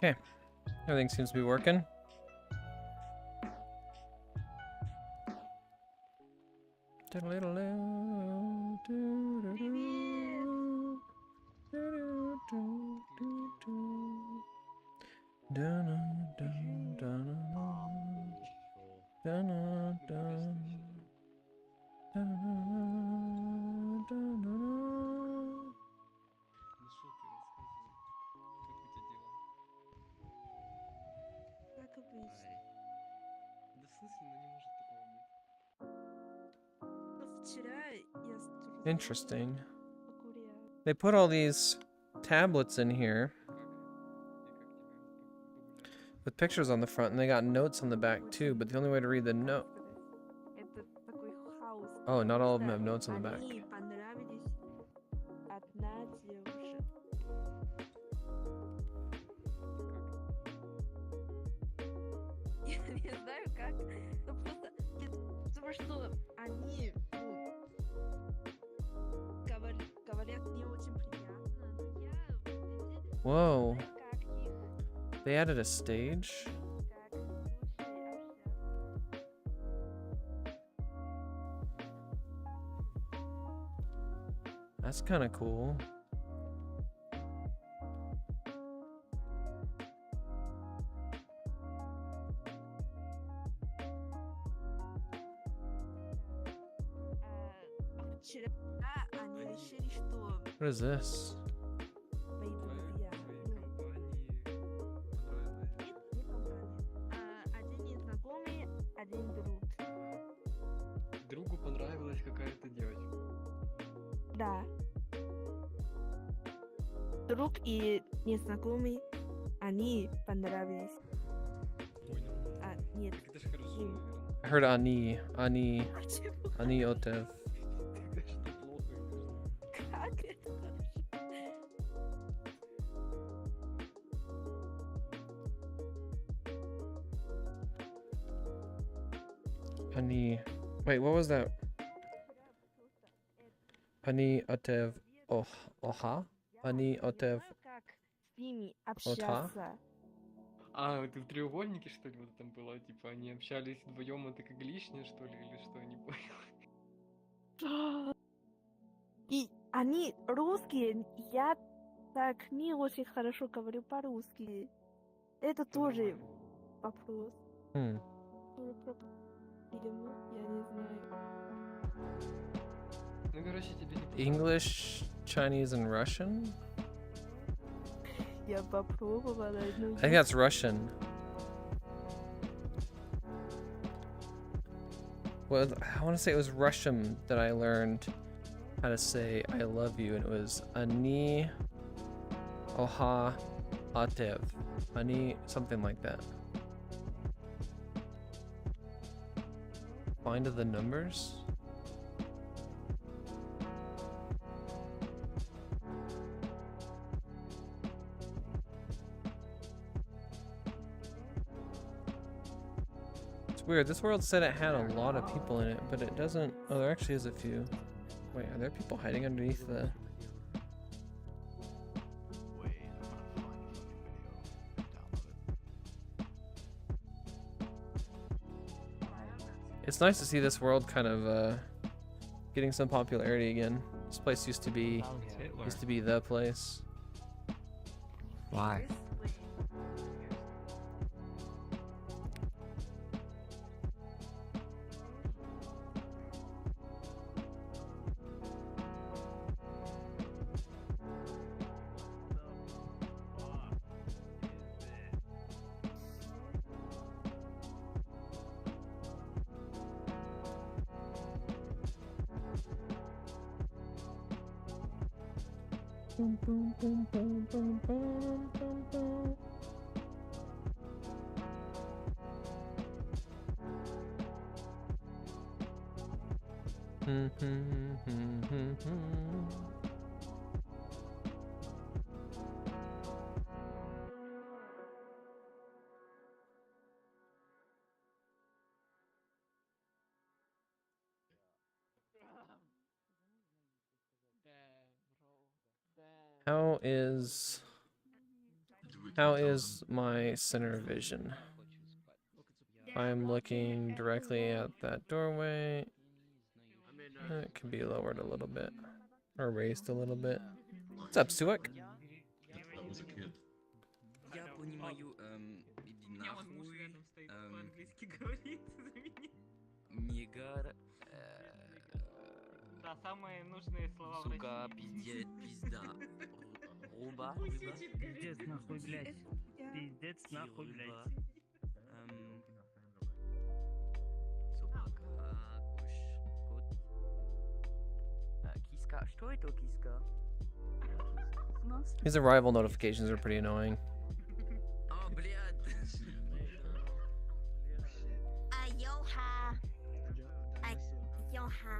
Okay, everything seems to be working. Ну что ты, рассказывай. Как у тебя дела? Как обычно. Ай. Да в смысле, ну не может такого быть. Но вчера я с друзьями Interesting. погуляла. They put all these tablets in here Ну как? И как тебе погуляли? with pictures on the front, and they got notes on the back too, but the only way to read the note... Это такой хаос. Oh, not all of them have Просто notes on the back. они понравились одна девушка. Я не знаю как. Ну просто потому что они говорят не очень приятно, но я Whoa. не знаю, как их They added a stage? как лучше общаться. That's kind of cool. Вчера они решили, что What is this? мои друзья. Твоей компании понравилось. Нет, не компания. Один незнакомый, один друг. Другу понравилась какая-то девочка. Да. Друг и незнакомый, они понравились. Понял. Нет. Так это ж хорошо, Им. наверное. I heard Ani Почему? Otev. Тогда что плохо или что? Как это хорошо? Ani. Wait, what was that? Ani Otev Oha? Ani Otev Как с ними Ота? общаться? А, это в треугольнике, что ли, вот там было? Типа, они общались вдвоем, это как лишнее, что ли, или что, не понял. И они русские, я так не очень хорошо говорю по-русски. Это тоже нормально. вопрос. Hmm. Тоже проблема, я не знаю. Ну, короче, тебе не понравилось. English, Chinese, and Russian? Я попробовала, но I think that's Russian. Well, I want to say it was Russian that I learned how to say I love you, and it was Ani Oha Atev. Ani, something like that. Find the numbers? It's weird. This world said it had a lot of people in it, but it doesn't. Oh, there actually is a few. Wait, are there people hiding underneath the... It's nice to see this world kind of getting some popularity again. This place used to be the place. Why? Boom, boom, boom, boom, boom, boom, boom, boom. How is How is my center vision? I'm looking directly at that doorway. It can be lowered a little bit. Or raised a little bit. What's up, Suik? That was a kid. Я понимаю, иди нахуй, нигер, Да, самые нужные слова в сука, России. пизда, руба, Пиздец нахуй, блядь. Пиздец нахуй, блядь. собака, кот. Киска, что это киска? These arrival notifications are pretty annoying. О, блядь. Ayoha. Ayoha.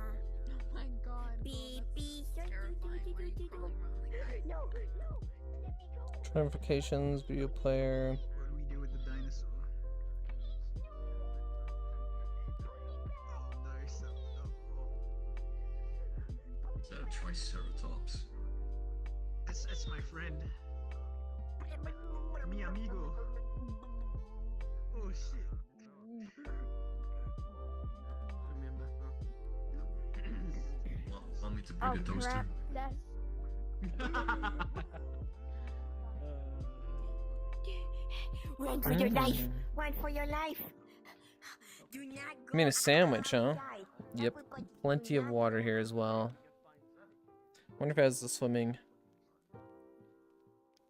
Oh my god. Beep, beep. Terrifying where you from, really. No, no. Let me go. Notifications, video player. What do we do with the dinosaur? Oh no, so Is that a triceratops? that's my friend. Mi amigo. Oh shit. Want me to bring Oh a toaster? crap, that's... Run for your life. Run for your life. Do not go. I mean, a sandwich, huh? outside. Yep. Everybody do Plenty of not water go here as well. Wonder if it has the swimming.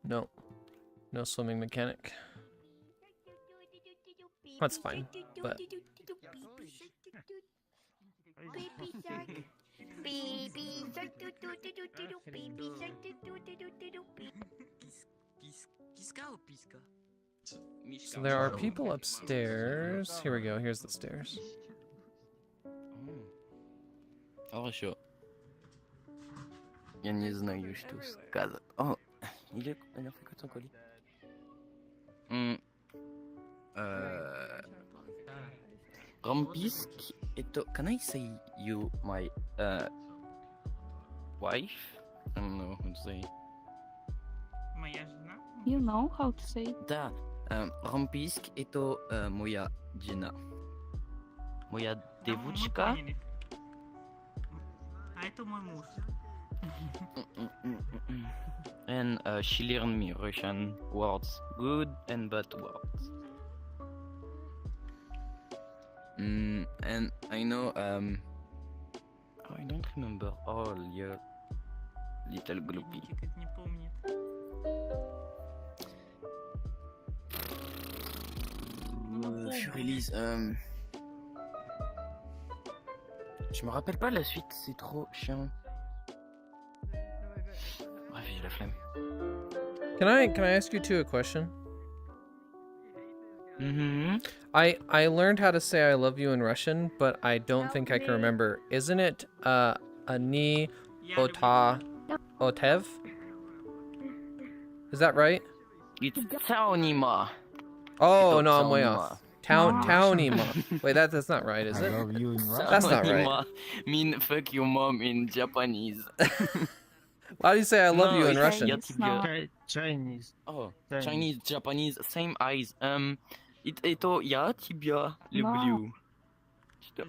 No. No swimming mechanic. That's fine, but- Baby shark. Baby shark. Baby shark. Киска ou писка? So there are people upstairs. Here we go. Here's the stairs. Хорошо. Я не знаю, что сказать. О, il a fait quoi ton colis? Rampisk, can I say you my wife? I don't know how to say. Моя жена? You know how to say? Да, Рамписк это моя жена. Моя девочка. А это мой муж. And she learned me Russian words, good and bad words. And I know I don't remember all your little gloopy. Никак не помнит. Furelise, je me rappelle pas la suite, c'est trop chiant. Bref, j'ai la flemme. Can I ask you two a question? Mm-hmm. I learned how to say I love you in Russian, but I don't think I can remember. Isn't it ani ota otev? Is that right? It's Taonima. Oh It's no, I'm way Taonima. off. Townima. Wait, that's not right, is I it? love you in Russian. That's not right. Taonima mean fuck your mom in Japanese. How do you say I love No, you in it's Russian? Я тебя... Chinese. Oh, Chinese. Chinese, Japanese, same eyes. Это я тебя люблю. Что?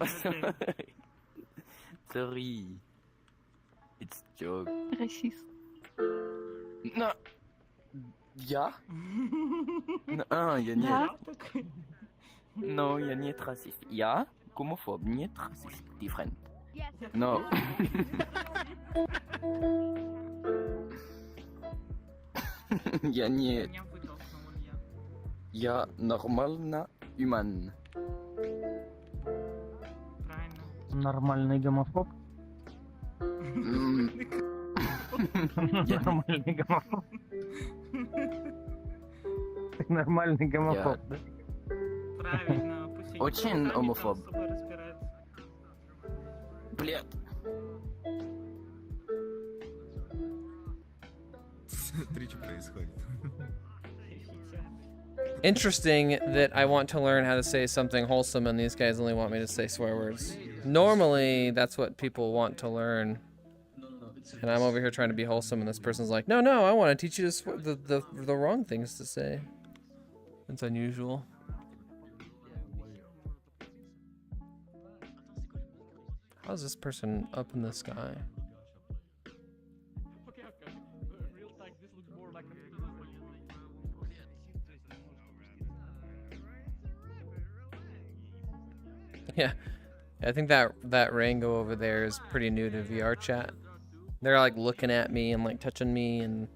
Sorry. It's joke. Расист. No. Я? Я не... Да? No, я не расист. Я гомофоб, нет расист. Different. Yes. No. Я не... Меня вытолкнул я. Я нормально human. Правильно. Нормальный гомофоб. Нормальный гомофоб. Нормальный гомофоб, да? Правильно. Пусть они Очень сами там гомофоб. с собой разбираются. Блядь. Смотри, что происходит. Interesting that I want to learn how to say something wholesome and these guys only want me to say swear words. Normally, that's what people want to learn. No, it's And I'm over here trying to be wholesome, and this person's like, no, I want to teach you the wrong things to say. It's unusual. How's this person up in the sky? Yeah, I think that Rango over there is pretty new to VRChat. They're like looking at me and like touching me and.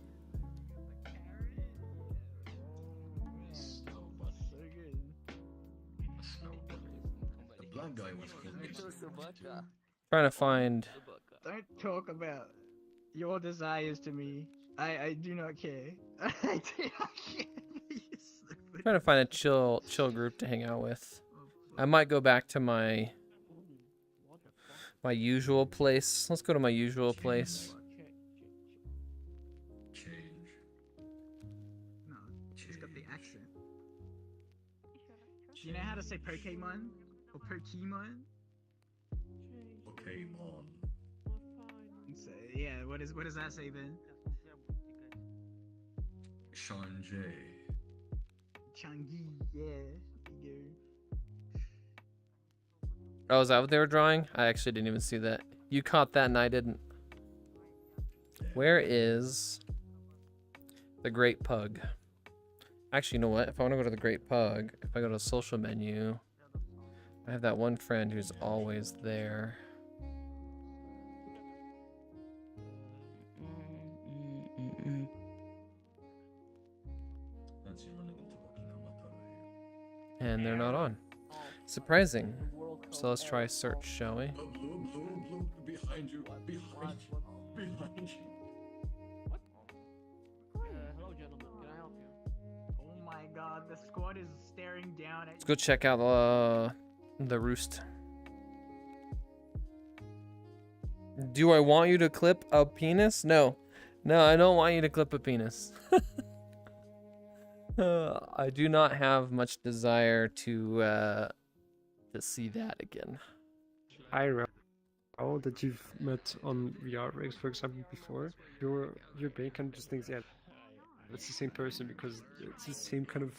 The black guy was called Mason. Trying to find. Don't talk about your desires to me. I do not care. I do not care. Trying to find a chill group to hang out with. I might go back to my usual place. Let's go to my usual place. Change. No, it's got the accent. Do you know how to say Pokemon or Pokemon? Pokemon. So, yeah, what does that say then? Shanjay. Changi, yeah. You go. Oh, is that what they were drawing? I actually didn't even see that. You caught that and I didn't. Where is the Great Pug? Actually, you know what? If I want to go to the Great Pug, if I go to the social menu, I have that one friend who's always there. And they're not on. Surprising. So let's try search, shall we? Blue, behind you, behind you. Hello, gentlemen. Can I help you? Oh my god, the squad is staring down at Let's go check out the roost. Do I want you to clip a penis? No. No, I don't want you to clip a penis. I do not have much desire to see that again. Ira, that you've met on VRX, for example, before, your brain kind of just thinks, yeah, it's the same person because it's the same kind of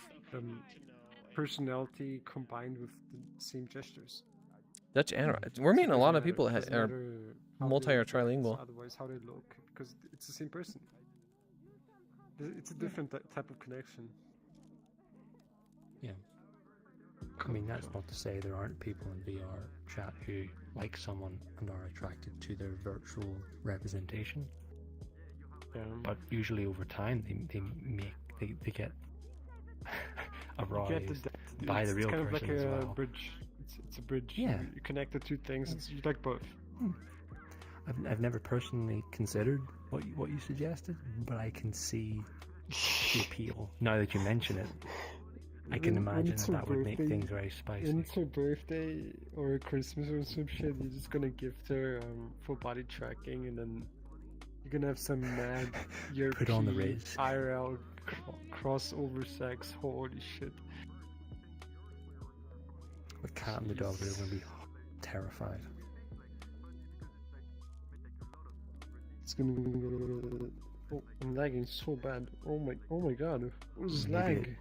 personality combined with the same gestures. Dutch and we're meeting a lot of people that Doesn't are matter multi or trilingual. Otherwise, how they look, because it's the same person. It's a different type of connection. Yeah. I mean, that's not to say there aren't people in VR chat who like someone and are attracted to their virtual representation. But usually over time, they get aroused by the real kind person of like as a well. bridge. It's a bridge. Yeah. You connect the two things. You like both. I've never personally considered what you suggested, but I can see the appeal now that you mention it. I can imagine that would make things very spicy. When it's her birthday or Christmas or some shit, you're just gonna gift her full body tracking, and then you're gonna have some mad Put on the Riz. IRL crossover sex. Holy shit! The cat and the dog are gonna be terrified. It's gonna be. Oh, I'm lagging so bad. Oh my god! What is this lag?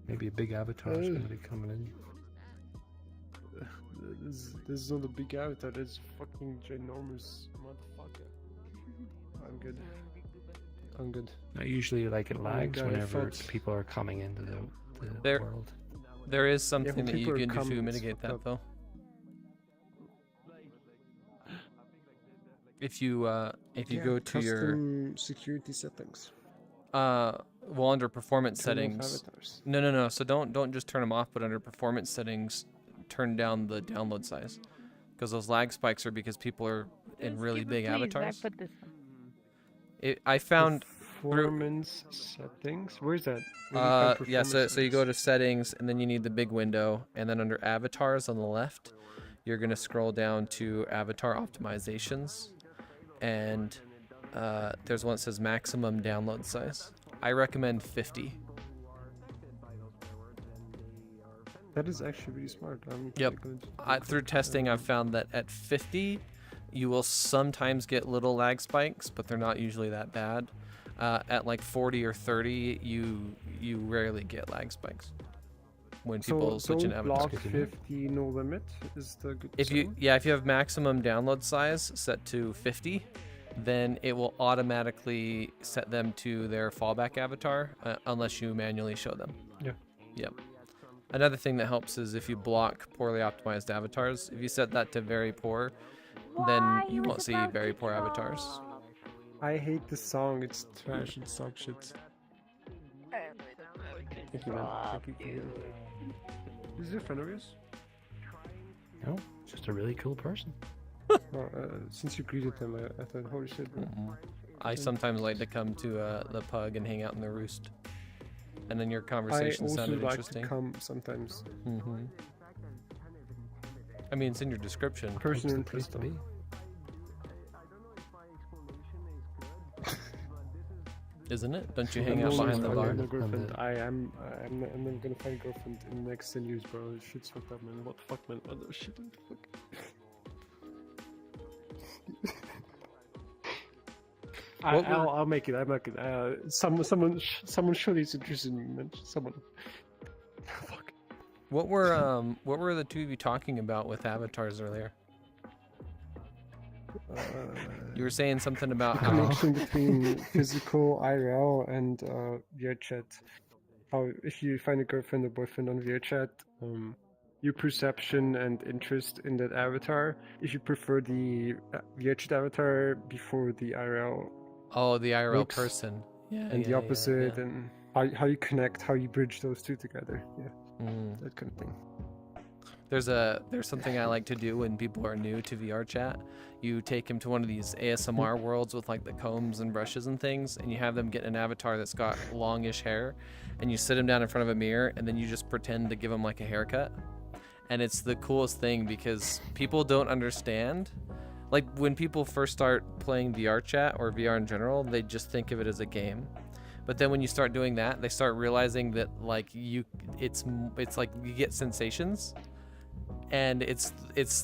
Maybe a big avatar is going to be coming in. This is not a big avatar, this fucking ginormous motherfucker. I'm good. Now, usually, like, it lags God, whenever people are coming into the world. There is something that you people can are do to coming, mitigate it's that, fucked though. If you go to your custom security settings. well, under performance Turn off settings. avatars. No. So don't just turn them off, but under performance settings, turn down the download size, because those lag spikes are because people are in really big avatars. I found performance settings. Where's that? Yeah. So you go to settings, and then you need the big window, and then under avatars on the left, you're gonna scroll down to avatar optimizations, and there's one that says maximum download size. I recommend 50. That is actually really smart. Yep. Through testing, I've found that at 50, you will sometimes get little lag spikes, but they're not usually that bad. At like 40 or 30, you rarely get lag spikes when people switch in avatars. Block 50 no limit is the good If you have maximum download size set to 50, then it will automatically set them to their fallback avatar unless you manually show them. Yeah. Yep. Another thing that helps is if you block poorly optimized avatars. If you set that to very poor, then you won't see very poor avatars. I hate this song. It's trash and suck shit. Thank you, man. Thank you. Is he a friend of yours? No, just a really cool person. Well, since you greeted him, I thought, holy shit, bro. I sometimes like to come to the pug and hang out in the roost. And then your conversation sounded interesting. I also like to come sometimes. I mean, it's in your description. Person in place to be. Isn't it? Don't you hang out behind the bar? Girlfriend. I'm not gonna find a girlfriend in the next 10 years, bro. This shit's fucked up, man. What the fuck, man? What the shit? What the fuck? I'll make it. I'll make it. Someone surely is interested in me, man. Someone. Fuck. What were the two of you talking about with avatars earlier? You were saying something about the connection between physical IRL and VRChat. How if you find a girlfriend or boyfriend on VRChat, your perception and interest in that avatar. If you prefer the VRChat avatar before the IRL. Oh, the IRL looks, person. Yeah. And the opposite, and how you connect, how you bridge those two together. Yeah. That kind of thing. There's something I like to do when people are new to VRChat. You take them to one of these ASMR worlds with like the combs and brushes and things, and you have them get an avatar that's got longish hair, and you sit them down in front of a mirror, and then you just pretend to give them like a haircut. And it's the coolest thing because people don't understand. Like when people first start playing VRChat or VR in general, they just think of it as a game. But then when you start doing that, they start realizing that like it's like you get sensations. And it's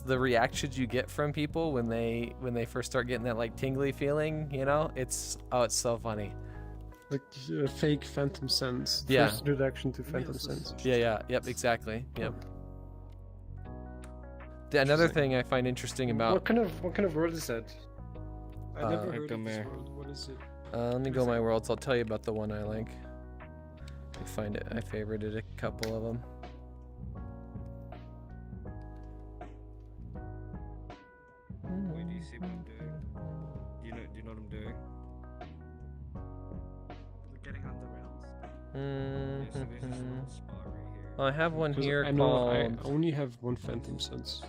the reactions you get from people when they first start getting that like tingly feeling, you know? It's so funny. Like fake phantom sense. Yeah. First introduction to phantom sense. Yeah. Yep. Exactly. Yep. Another thing I find interesting about what kind of world is that? I never heard of this world. What is it? Let me go my worlds. I'll tell you about the one I like. I find it. I favorited a couple of them. Wait, do you see what I'm doing? Do you know what I'm doing? We're getting on the rails. Yeah, so there's this little spot right here. Well, I have one here I know called... I only have one phantom sense.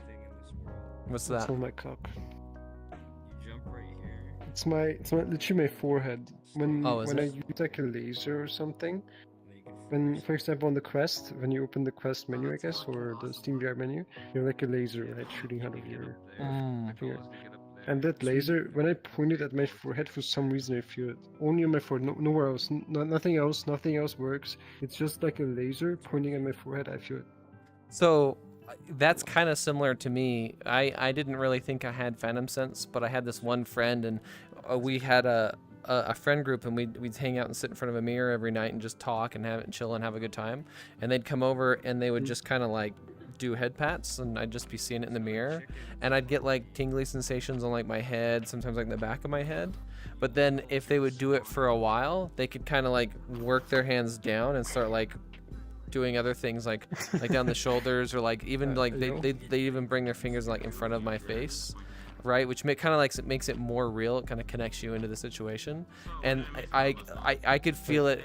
What's that? It's on my cock. You jump right here. It's literally my forehead. When I use like a laser or something. When, for example, on the Quest, when you open the Quest menu, I guess, or the Steam VR menu, you have like a laser, right, shooting out of your finger. And that laser, when I point it at my forehead, for some reason I feel it. Only on my forehead, nowhere else. Nothing else works. It's just like a laser pointing at my forehead, I feel it. So, that's kind of similar to me. I didn't really think I had phantom sense, but I had this one friend, and we had a friend group, and we'd hang out and sit in front of a mirror every night and just talk and chill and have a good time. And they'd come over and they would just kind of like do head pats, and I'd just be seeing it in the mirror, and I'd get like tingly sensations on like my head, sometimes like the back of my head. But then if they would do it for a while, they could kind of like work their hands down and start like doing other things like down the shoulders, or like even like they even bring their fingers like in front of my face, right, which kind of like makes it more real. It kind of connects you into the situation, and I could feel it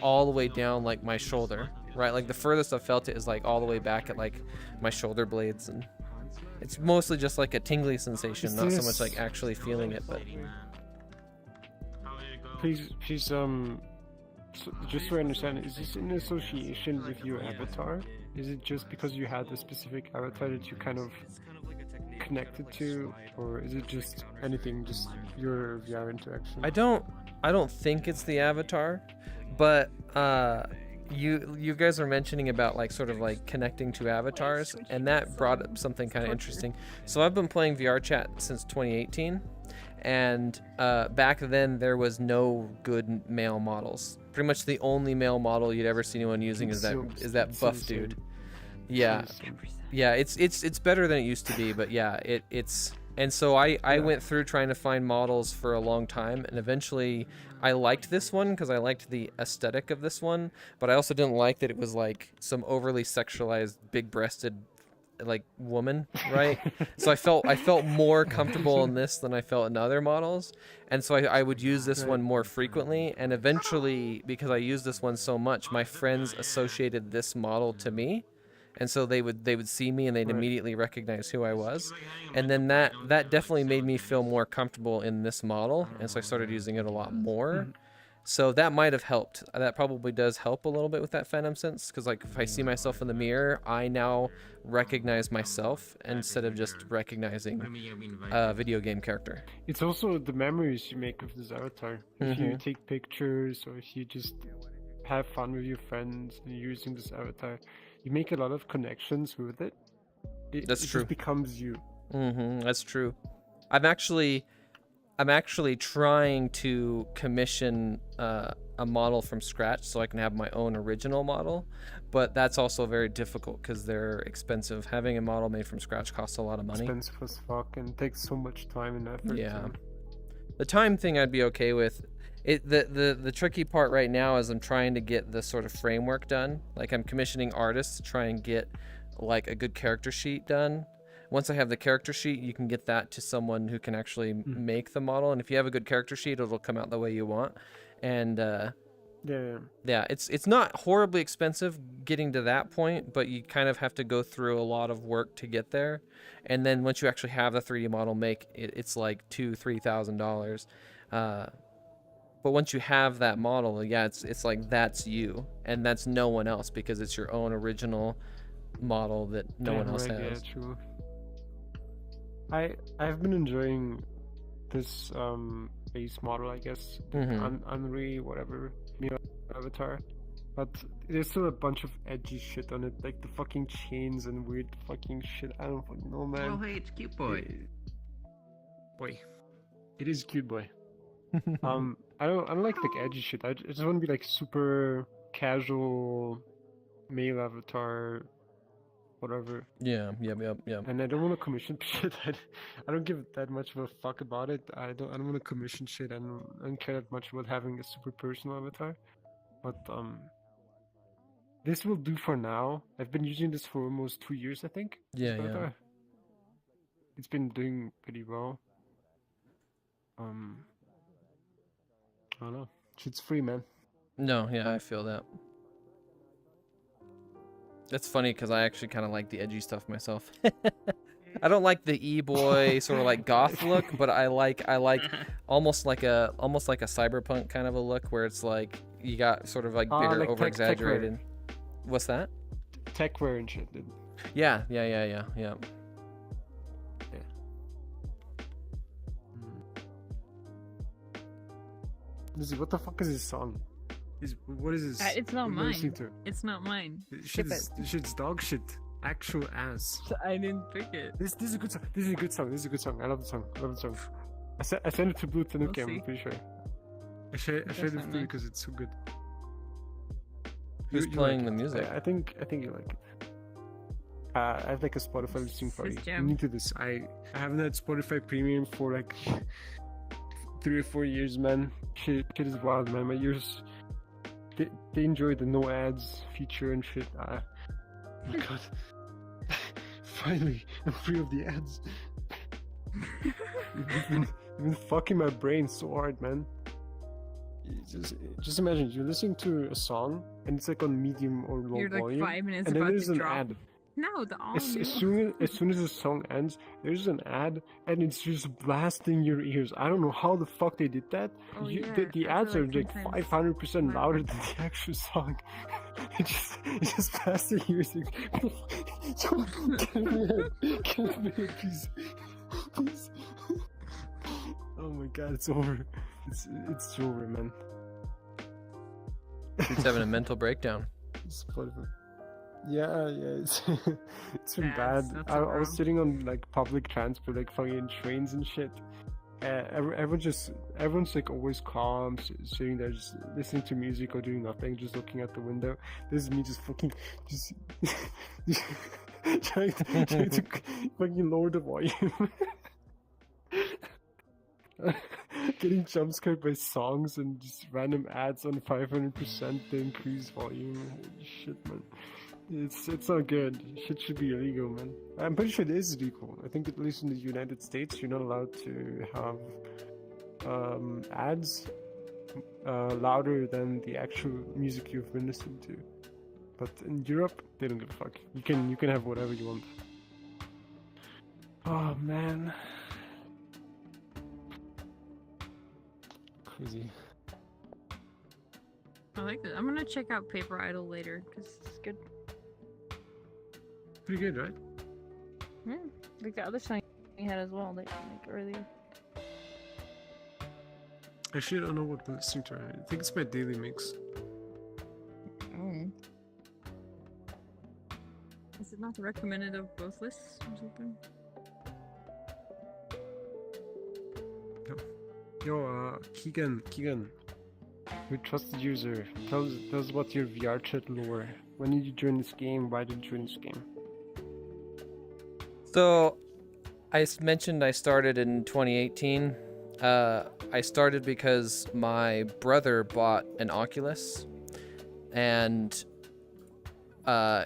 all the way down like my shoulder, right? Like the furthest I've felt it is like all the way back at like my shoulder blades, and it's mostly just like a tingly sensation, not so much like actually feeling it. But please just so I understand, is this in association with your avatar? Is it just because you had a specific avatar that you kind of connected to, or is it just anything, just your VR interaction? I don't think it's the avatar, but you guys are mentioning about like sort of like connecting to avatars, and that brought up something kind of interesting. So I've been playing VRChat since 2018, and back then there was no good male models. Pretty much the only male model you'd ever see anyone using is that buff dude. Yeah, yeah, it's better than it used to be, but yeah, it's. And so I went through trying to find models for a long time, and eventually I liked this one because I liked the aesthetic of this one, but I also didn't like that it was like some overly sexualized, big-breasted, like woman, right? So I felt more comfortable in this than I felt in other models, and so I would use this one more frequently. And eventually, because I used this one so much, my friends associated this model to me. And so they would see me and they'd immediately recognize who I was, and then that definitely made me feel more comfortable in this model, and so I started using it a lot more. So that might have helped. That probably does help a little bit with that phantom sense, because like if I see myself in the mirror, I now recognize myself instead of just recognizing a video game character. It's also the memories you make of this avatar. If you take pictures, or if you just have fun with your friends and you're using this avatar, you make a lot of connections with it. That's true. It just becomes you. That's true. I'm actually trying to commission a model from scratch so I can have my own original model, but that's also very difficult because they're expensive. Having a model made from scratch costs a lot of money. Expensive as fuck and takes so much time and effort. Yeah. The time thing I'd be okay with. The tricky part right now is I'm trying to get the sort of framework done. Like I'm commissioning artists to try and get like a good character sheet done. Once I have the character sheet, you can get that to someone who can actually make the model. And if you have a good character sheet, it'll come out the way you want. And yeah, it's not horribly expensive getting to that point, but you kind of have to go through a lot of work to get there. And then once you actually have the 3D model it's like $2,000-$3,000. But once you have that model, yeah, it's like that's you, and that's no one else, because it's your own original model that no one else has. Yeah, true. I've been enjoying this base model, I guess, Unreal whatever avatar, but there's still a bunch of edgy shit on it, like the fucking chains and weird fucking shit. I don't fucking know, man. Oh, hey, it's cute boy. Boy, it is cute boy. I don't like edgy shit. I just want to be like super casual male avatar, whatever. Yeah. And I don't want to commission shit. I don't give that much of a fuck about it. I don't want to commission shit. I don't care that much about having a super personal avatar. But this will do for now. I've been using this for almost 2 years, I think. Yeah. It's been doing pretty well. I don't know. Shit's free, man. No, yeah, I feel that. That's funny because I actually kind of like the edgy stuff myself. I don't like the e-boy sort of like goth look, but I like almost like a cyberpunk kind of a look where it's like you got sort of like bigger, like over exaggerated. What's that? Tech wear and shit, dude. Yeah. Lizzie, what the fuck is this song? What is this? It's not mine. To? It's not mine. Shit's dog shit. Actual ass. I didn't pick it. This is a good song. This is a good song. I love the song. I sent it to Blue Tanuki, I'm pretty sure. I shared it with you because it's so good. Who's playing the music? I think you like it. I have like a Spotify listening party. I'm into this. I haven't had Spotify Premium for like 3 or 4 years, man. Shit is wild, man. My ears, they enjoy the no ads feature and shit. Oh my god. Finally, I'm free of the ads. You've been fucking my brain so hard, man. Just imagine, you're listening to a song and it's like on medium or low you're like volume. 5 minutes and then about there's to an drop. ad. No, the all As soon as the song ends, there's an ad, and it's just blasting your ears. I don't know how the fuck they did that. The ads are like 500% louder than the actual song. It's just blasting your ears. Get me a piece. Please. Oh my god, it's over. It's over, man. He's having a mental breakdown. It's Spotify. Yeah, it's it's been Ads, bad. that's I a was problem. sitting on like public transport, like fucking trains and shit. Everyone's like always calm, sitting there just listening to music or doing nothing, just looking out the window. This is me just fucking just trying to fucking lower the volume. Getting jump scared by songs and just random ads on 500% to increase volume. Holy shit, man. It's not good. Shit should be illegal, man. I'm pretty sure it is illegal. I think at least in the United States, you're not allowed to have ads louder than the actual music you've been listening to. But in Europe, they don't give a fuck. You can have whatever you want. Oh man. Crazy. I like it. I'm gonna check out Paper Idol later because it's good. Pretty good, right? Yeah, like the other song you had as well, like earlier. Actually, I don't know what I'm listening to. I think it's my daily mix. Oh. Is it not recommended of both lists or something? Yo, Kegan, your trusted user, tell us what your VRChat lore. When did you join this game? Why did you join this game? So, I mentioned I started in 2018. I started because my brother bought an Oculus, and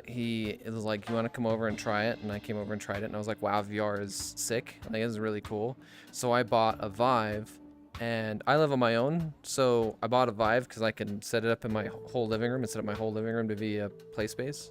he was like, "You want to come over and try it?" And I came over and tried it, and I was like, "Wow, VR is sick. Like, it's really cool." So I bought a Vive, and I live on my own, so I bought a Vive because I can set it up in my whole living room and set up my whole living room to be a play space.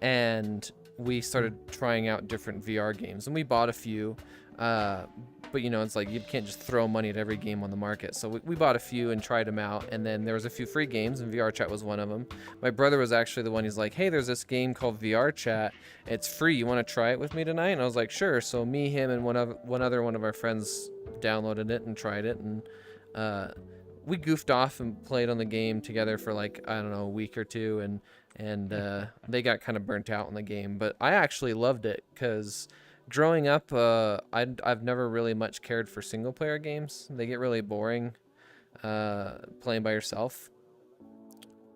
And we started trying out different VR games, and we bought a few, but you know, it's like you can't just throw money at every game on the market. So we bought a few and tried them out, and then there was a few free games, and VRChat was one of them. My brother was actually the one. He's like, "Hey, there's this game called VRChat. It's free. You want to try it with me tonight?" And I was like, "Sure." So me, him, and one other one of our friends downloaded it and tried it, and we goofed off and played on the game together for like, I don't know, a week or two, and they got kind of burnt out on the game. But I actually loved it because growing up, I've never really much cared for single player games. They get really boring playing by yourself.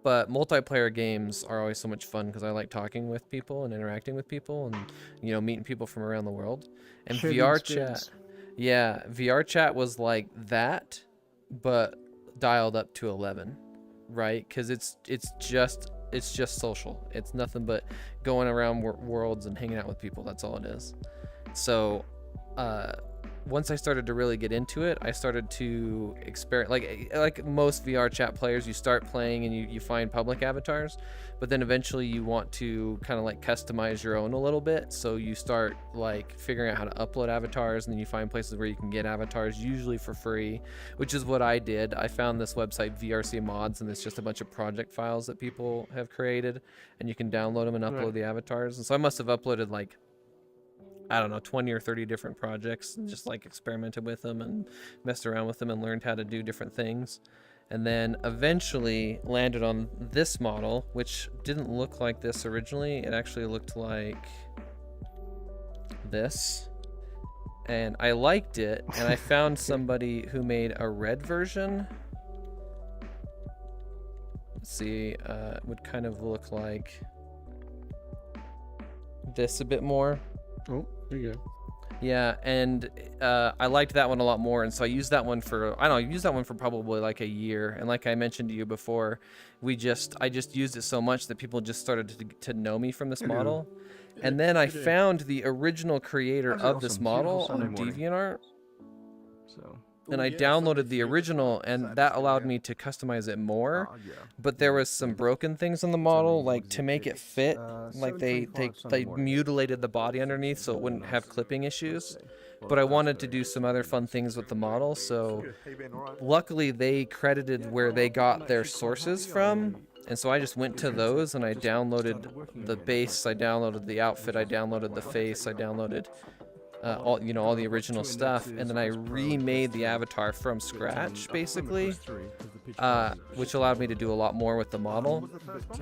But multiplayer games are always so much fun because I like talking with people and interacting with people and, you know, meeting people from around the world. And VRChat, yeah, VRChat was like that, but dialed up to 11, right? Because it's just social. It's nothing but going around worlds and hanging out with people. That's all it is. So once I started to really get into it, I started to experiment. Like most VRChat players, you start playing and you find public avatars, but then eventually you want to kind of like customize your own a little bit. So you start like figuring out how to upload avatars, and then you find places where you can get avatars, usually for free, which is what I did. I found this website, VRC Mods, and it's just a bunch of project files that people have created, and you can download them and upload the avatars. And so I must have uploaded like, I don't know, 20 or 30 different projects, just like experimented with them and messed around with them and learned how to do different things. And then eventually landed on this model, which didn't look like this originally. It actually looked like this. And I liked it, and I found somebody who made a red version. Let's see, it would kind of look like this a bit more. Oh, there you go. Yeah, and I liked that one a lot more, and so I used that one for, I don't know, I used that one for probably like a year. And like I mentioned to you before, I just used it so much that people just started to know me from this model. And then I found the original creator of this model on DeviantArt, and I downloaded the original, and that allowed me to customize it more. But there was some broken things on the model, like to make it fit, like they mutilated the body underneath so it wouldn't have clipping issues. But I wanted to do some other fun things with the model, so luckily they credited where they got their sources from. And so I just went to those, and I downloaded the base, I downloaded the outfit, I downloaded the face, I downloaded all the original stuff, and then I remade the avatar from scratch basically, which allowed me to do a lot more with the model.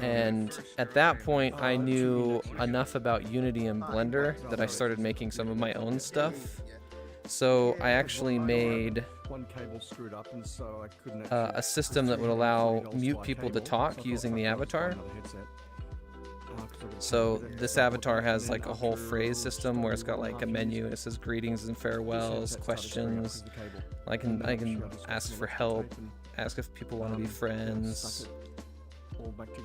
And at that point I knew enough about Unity and Blender that I started making some of my own stuff. So I actually made a system that would allow mute people to talk using the avatar. So this avatar has like a whole phrase system where it's got like a menu and it says greetings and farewells, questions. I can ask for help, ask if people want to be friends.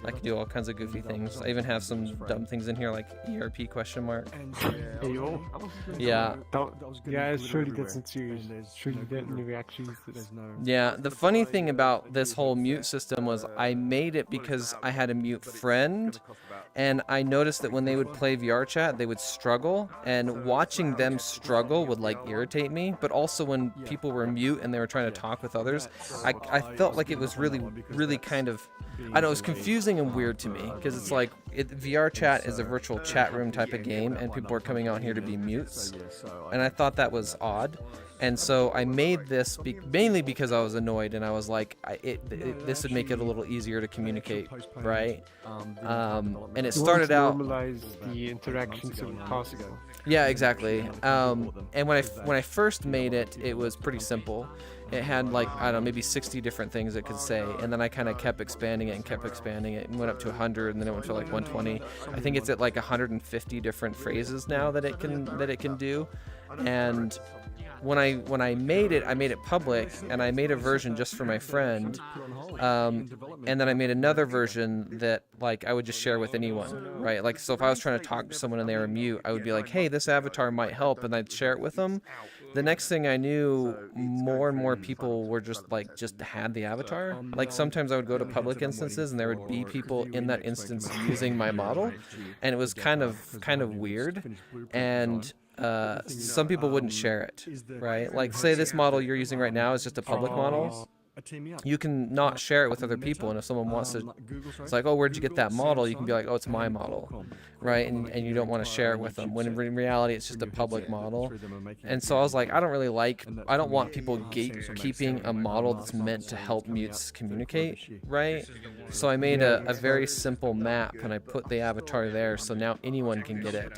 I can do all kinds of goofy things. I even have some dumb things in here like ERP question mark. Yeah. Yeah, it's surely gets into surely get any reactions. Yeah, the funny thing about this whole mute system was I made it because I had a mute friend, and I noticed that when they would play VRChat, they would struggle, and watching them struggle would like irritate me. But also when people were mute and they were trying to talk with others, I felt like it was really kind of, I know, it was confusing and weird to me, because it's like VRChat is a virtual chat room type of game, and people are coming out here to be mutes, and I thought that was odd. And so I made this mainly because I was annoyed, and I was like, this would make it a little easier to communicate, right? And it started out. Normalize the interactions if possible. Yeah, exactly. And when I first made it, it was pretty simple. It had like, I don't know, maybe 60 different things it could say, and then I kind of kept expanding it and went up to 100, and then it went to like 120. I think it's at like 150 different phrases now that it can do. And when I made it public, and I made a version just for my friend, and then I made another version that like I would just share with anyone, right? Like, so if I was trying to talk to someone and they were mute, I would be like, hey, this avatar might help, and I'd share it with them. The next thing I knew, more and more people were just had the avatar. Like sometimes I would go to public instances and there would be people in that instance using my model, and it was kind of weird. And some people wouldn't share it, right? Like say this model you're using right now is just a public model. You can not share it with other people, and if someone wants to, it's like, oh, where'd you get that model? You can be like, oh, it's my model, right? And you don't want to share it with them, when in reality it's just a public model. And so I was like, I don't want people gatekeeping a model that's meant to help mutes communicate, right? So I made a very simple map, and I put the avatar there, so now anyone can get it.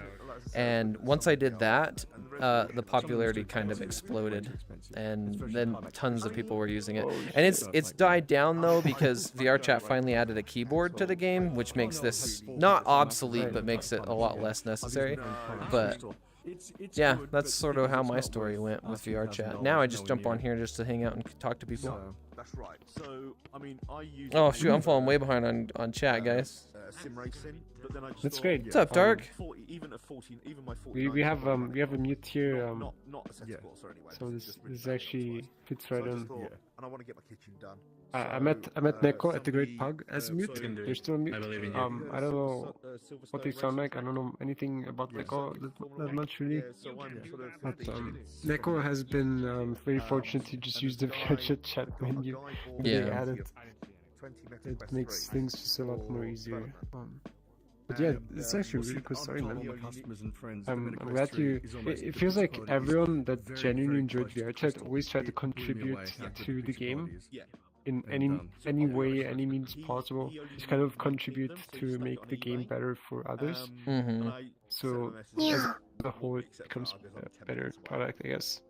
And once I did that, the popularity kind of exploded, and then tons of people were using it. And it's died down though, because VRChat finally added a keyboard to the game, which makes this not obsolete, but makes it a lot less necessary. But yeah, that's sort of how my story went with VRChat. Now I just jump on here just to hang out and talk to people. That's right. So, I mean, I use. Oh shoot, I'm falling way behind on chat, guys. Sim racing, but then I just That's great. What's up, Dark? 40, even at 14, even my 49. We have a mute here. Not a sensible answer anyway. So this actually fits right on. And I want to get my kitchen done. I met Neko at the Great Pug as mute. You're still mute. I believe in you. I don't know what they sound like. I don't know anything about Neko that much really. But Neko has been very fortunate to just use the VRChat chat menu. Yeah. It makes things just a lot more easier. But yeah, it's actually a really cool story, man. I'm glad you. It feels like everyone that genuinely enjoyed VRChat always tried to contribute to the game in any way, any means possible. Just kind of contribute to make the game better for others. So as a whole, it becomes a better product, I guess.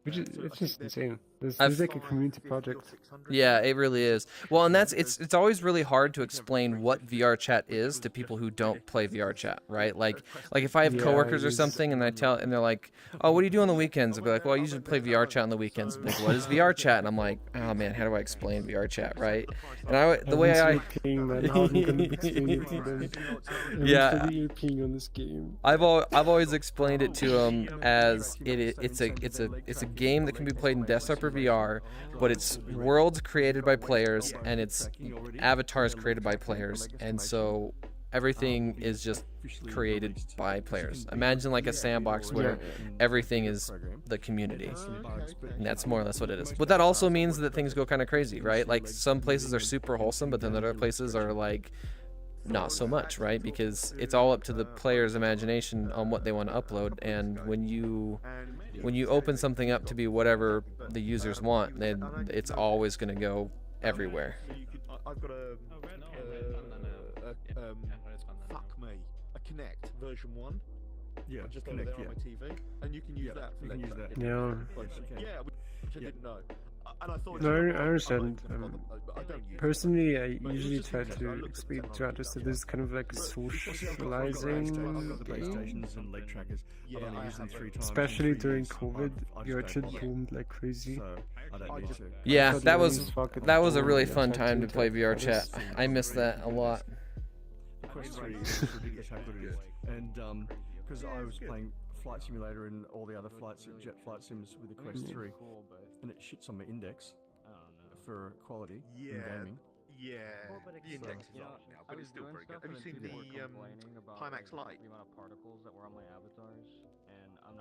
Which is, it's just insane. This is like a community project. Yeah, it really is. Well, and it's always really hard to explain what VRChat is to people who don't play VRChat, right? Like if I have coworkers or something, and they're like, "Oh, what do you do on the weekends?" I'll be like, "Well, I usually play VRChat on the weekends." Like, what is VRChat? And I'm like, "Oh man, how do I explain VRChat, right?" And yeah, on this game. I've always explained it to them as it's a game that can be played in desktop or VR, but it's worlds created by players, and it's avatars created by players, and so everything is just created by players. Imagine like a sandbox where everything is the community, and that's more or less what it is. But that also means that things go kind of crazy, right? Like some places are super wholesome, but then other places are like not so much, right? Because it's all up to the player's imagination on what they want to upload, and when you open something up to be whatever the users want, then it's always going to go everywhere. So you could, I've got fuck me, a Kinect version 1. Yeah, just Kinect, over there on my TV, and you can use that. For you can use that. Yeah. Yeah, which I didn't know. And I thought. No, I understand. I don't use Personally, I usually try to explain to others that this is kind of like a socializing game. And leg trackers. I've only used them 3 times. Especially during COVID, VRChat boomed like crazy. So I don't need to. Yeah, that was a really fun time to play VRChat. I miss that a lot. The Quest 3 is ridiculous how good it is. And because I was playing Flight Simulator and all the other jet flight sims with the Quest 3, and it shits on my index for quality in gaming. Yeah, the index is off now, but it's still very good. Have you seen the Climax Lite?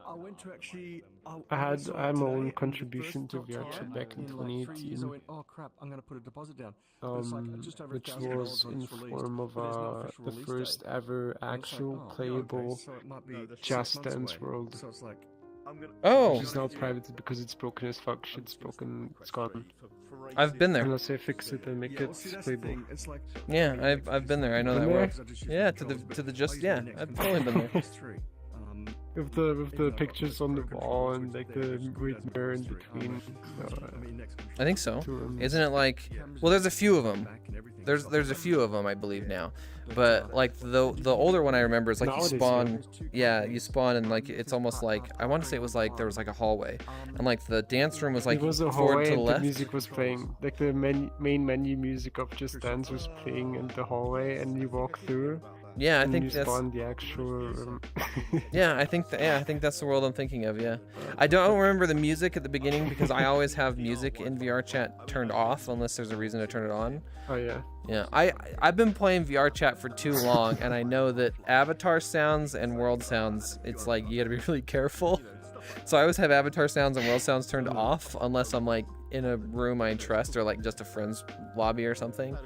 I went to actually. I had my own contribution to VRChat back in 2018. I went, oh crap, I'm going to put a deposit down. Which was in form of the first ever actual playable Just Dance world. So it's like, oh, which is now private because it's broken as fuck. Shit's broken. It's gone. I've been there. Unless I fix it and make it playable. Yeah, I've been there. I know that world. Yeah, to the just yeah, I've totally been there. With the pictures on the wall and like the weird mirror in between. I think so. Isn't it like? Well, there's a few of them. There's a few of them, I believe now. But like the older one I remember is like you spawn. Yeah, you spawn and like it's almost like I want to say it was like there was like a hallway, and like the dance room was like it was a forward hallway to the and left. the music was playing. Like the main menu music of Just Dance was playing in the hallway, and you walk through. Yeah, I think you that's spawn the actual. Yeah, I think that's the world I'm thinking of. Yeah, I don't remember the music at the beginning because I always have music in VRChat turned off unless there's a reason to turn it on. Oh yeah. Yeah, I've been playing VRChat for too long, and I know that avatar sounds and world sounds. It's like you gotta be really careful. So I always have avatar sounds and world sounds turned off unless I'm like in a room I trust or like just a friend's lobby or something,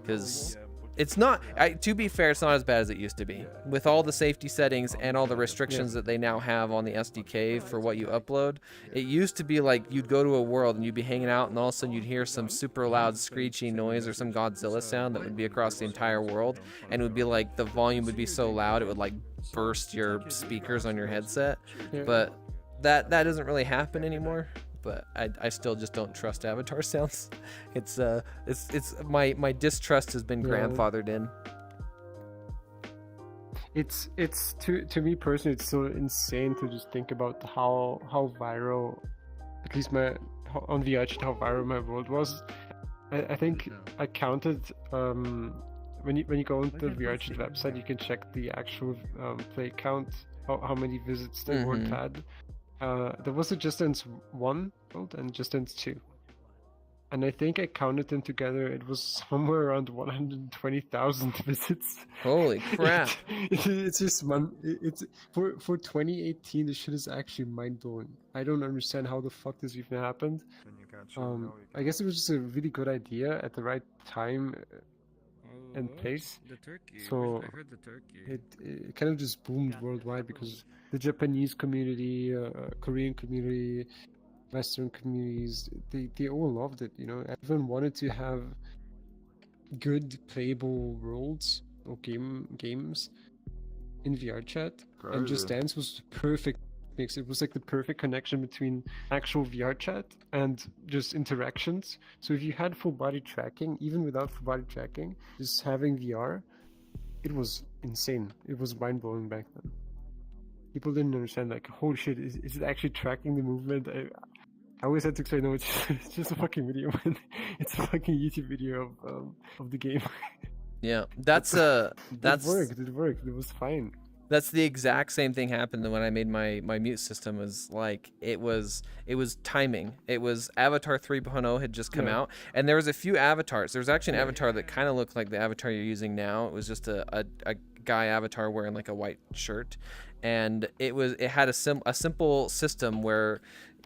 because. It's not, to be fair, it's not as bad as it used to be. With all the safety settings and all the restrictions that they now have on the SDK for what you upload, it used to be like you'd go to a world and you'd be hanging out and all of a sudden you'd hear some super loud screechy noise or some Godzilla sound that would be across the entire world, and it would be like the volume would be so loud it would like burst your speakers on your headset. But that doesn't really happen anymore. But I still just don't trust avatar sounds. It's my distrust has been grandfathered in. It's to me personally, it's so insane to just think about how viral, at least on VRChat, how viral my world was. I think I counted when you go on the VRChat website, you can check the actual play count, how many visits the world had. There was a Just Dance 1 world and Just Dance 2. And I think I counted them together, it was somewhere around 120,000 visits. Holy crap. It's just for 2018, this shit is actually mind-blowing. I don't understand how the fuck this even happened. I guess it was just a really good idea at the right time and place. So I heard the turkey. It kind of just boomed worldwide because the Japanese community, Korean community, Western communities, they all loved it. You know, everyone wanted to have good playable worlds or games in VRChat, and Just Dance was the perfect mix. It was like the perfect connection between actual VRChat and just interactions. So if you had full body tracking, even without full body tracking, just having VR, it was insane. It was mind blowing back then. People didn't understand, like, holy shit, is it actually tracking the movement? I always had to explain, no, it's just a fucking video, man. It's a fucking YouTube video of the game. Yeah, that's It worked. It was fine. That's the exact same thing happened when I made my mute system. Was like it was timing. It was Avatar 3.0 had just come out, and there was a few avatars. There was actually an avatar that kind of looked like the avatar you're using now. It was just a guy avatar wearing like a white shirt, and it had a simple system where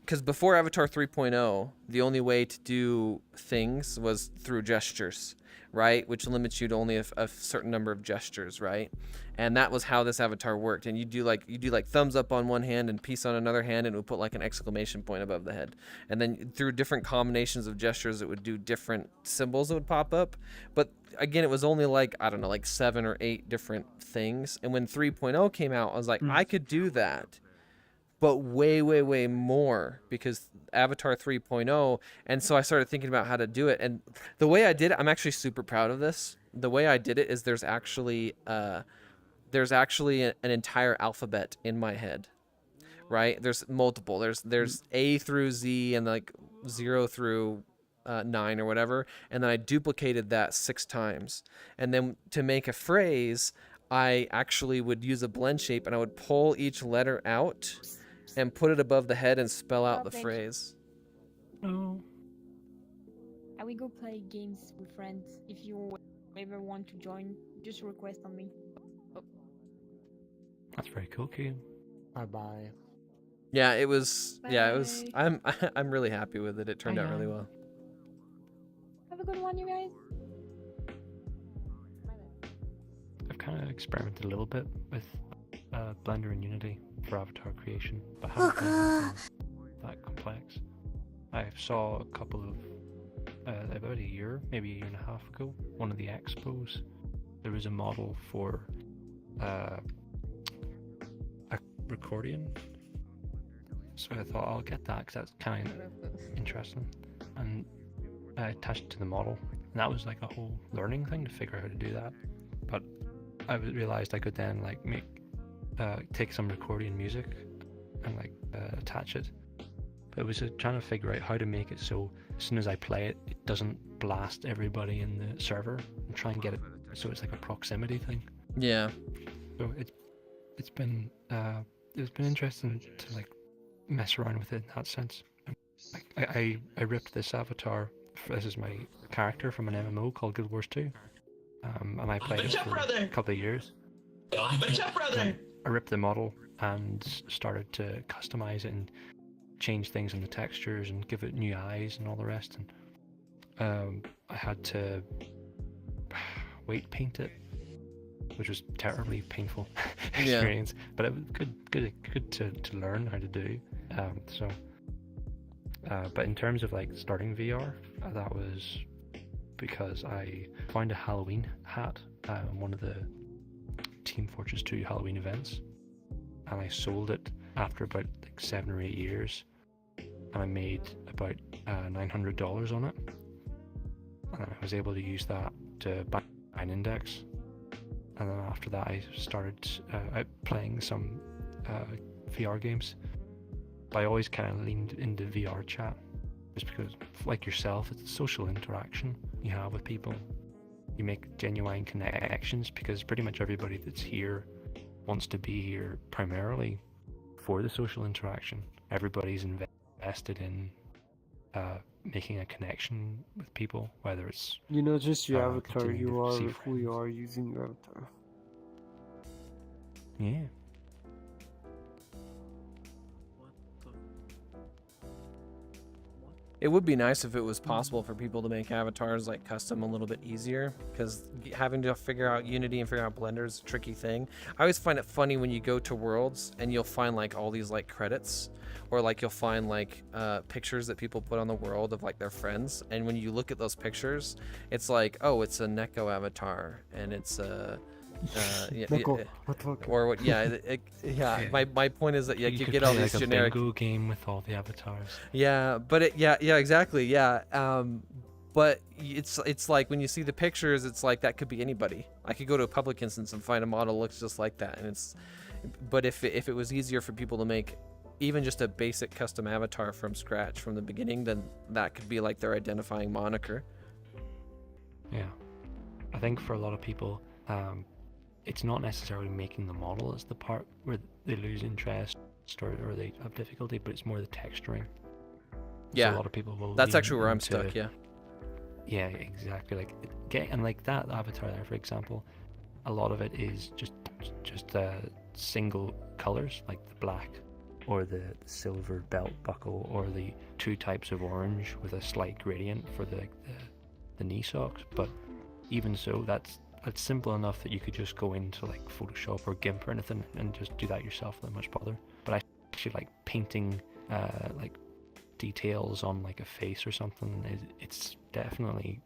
because before Avatar 3.0, the only way to do things was through gestures, right? Which limits you to only a certain number of gestures, right? And that was how this avatar worked. And you do like thumbs up on one hand and peace on another hand, and it would put like an exclamation point above the head. And then through different combinations of gestures, it would do different symbols that would pop up. But again, it was only like, I don't know, like 7 or 8 different things. And when 3.0 came out, I was like, I could do that, but way, way, way more, because Avatar 3.0. And so I started thinking about how to do it. And the way I did it, I'm actually super proud of this. The way I did it is there's actually an entire alphabet in my head, right? There's multiple. There's A through Z and like 0 through 9 or whatever. And then I duplicated that 6 times. And then to make a phrase, I actually would use a blend shape, and I would pull each letter out and put it above the head and spell out the phrase. Oh. I will go play games with friends. If you ever want to join, just request on me. Oh. That's very cool, Kegan. Bye. Yeah, it was. Bye. Yeah, it was. I'm really happy with it. It turned out really well. Have a good one, you guys. I've kind of experimented a little bit with Blender and Unity for avatar creation, but haven't done anything that complex. I saw a couple of about a year, maybe a year and a half ago, one of the expos. There was a model for a accordion, so I thought I'll get that because that's kind of interesting, and I attached it to the model, and that was like a whole learning thing to figure out how to do that. But I realized I could then like take some accordion music and like attach it. But it was trying to figure out how to make it so as soon as I play it, it doesn't blast everybody in the server, and try and get it so it's like a proximity thing. Yeah. So it's been interesting to like mess around with it in that sense. I ripped this avatar. This is my character from an MMO called Guild Wars 2. And I played it for a couple of years. I ripped the model and started to customize it and change things in the textures and give it new eyes and all the rest. And I had to weight paint it, which was terribly painful experience. Yeah. But it was good to learn how to do. But in terms of like starting VR, that was because I found a Halloween hat in one of the Team Fortress 2 Halloween events, and I sold it after about like 7 or 8 years, and I made about $900 on it, and I was able to use that to buy an index. And then after that I started playing some VR games, but I always kind of leaned into VRChat, just because, like yourself, it's social interaction you have with people. You make genuine connections, because pretty much everybody that's here wants to be here primarily for the social interaction. Everybody's invested in making a connection with people, whether it's you're not just your avatar, you are who you are using your avatar. Yeah. It would be nice if it was possible for people to make avatars like custom a little bit easier, because having to figure out Unity and figure out Blender is a tricky thing. I always find it funny when you go to Worlds and you'll find like all these like credits, or like you'll find like pictures that people put on the world of like their friends, and when you look at those pictures, it's like, oh, it's a Neko avatar, and it's a or what? Yeah, yeah. My point is that you get all these like generic. A bingo game with all the avatars. Yeah, but exactly. Yeah, but it's like when you see the pictures, it's like that could be anybody. I could go to a public instance and find a model that looks just like that, and it's. But if it was easier for people to make even just a basic custom avatar from scratch from the beginning, then that could be like their identifying moniker. Yeah, I think for a lot of people, it's not necessarily making the model as the part where they lose interest or they have difficulty, but it's more the texturing. Yeah, so a lot of people will. That's actually where I'm stuck. Yeah. Yeah, exactly. Like and like that avatar there, for example, a lot of it is just single colors, like the black or the silver belt buckle, or the 2 types of orange with a slight gradient for the knee socks. But even so, that's simple enough that you could just go into like Photoshop or GIMP or anything and just do that yourself without much bother. But I actually like painting like details on like a face or something. It's definitely,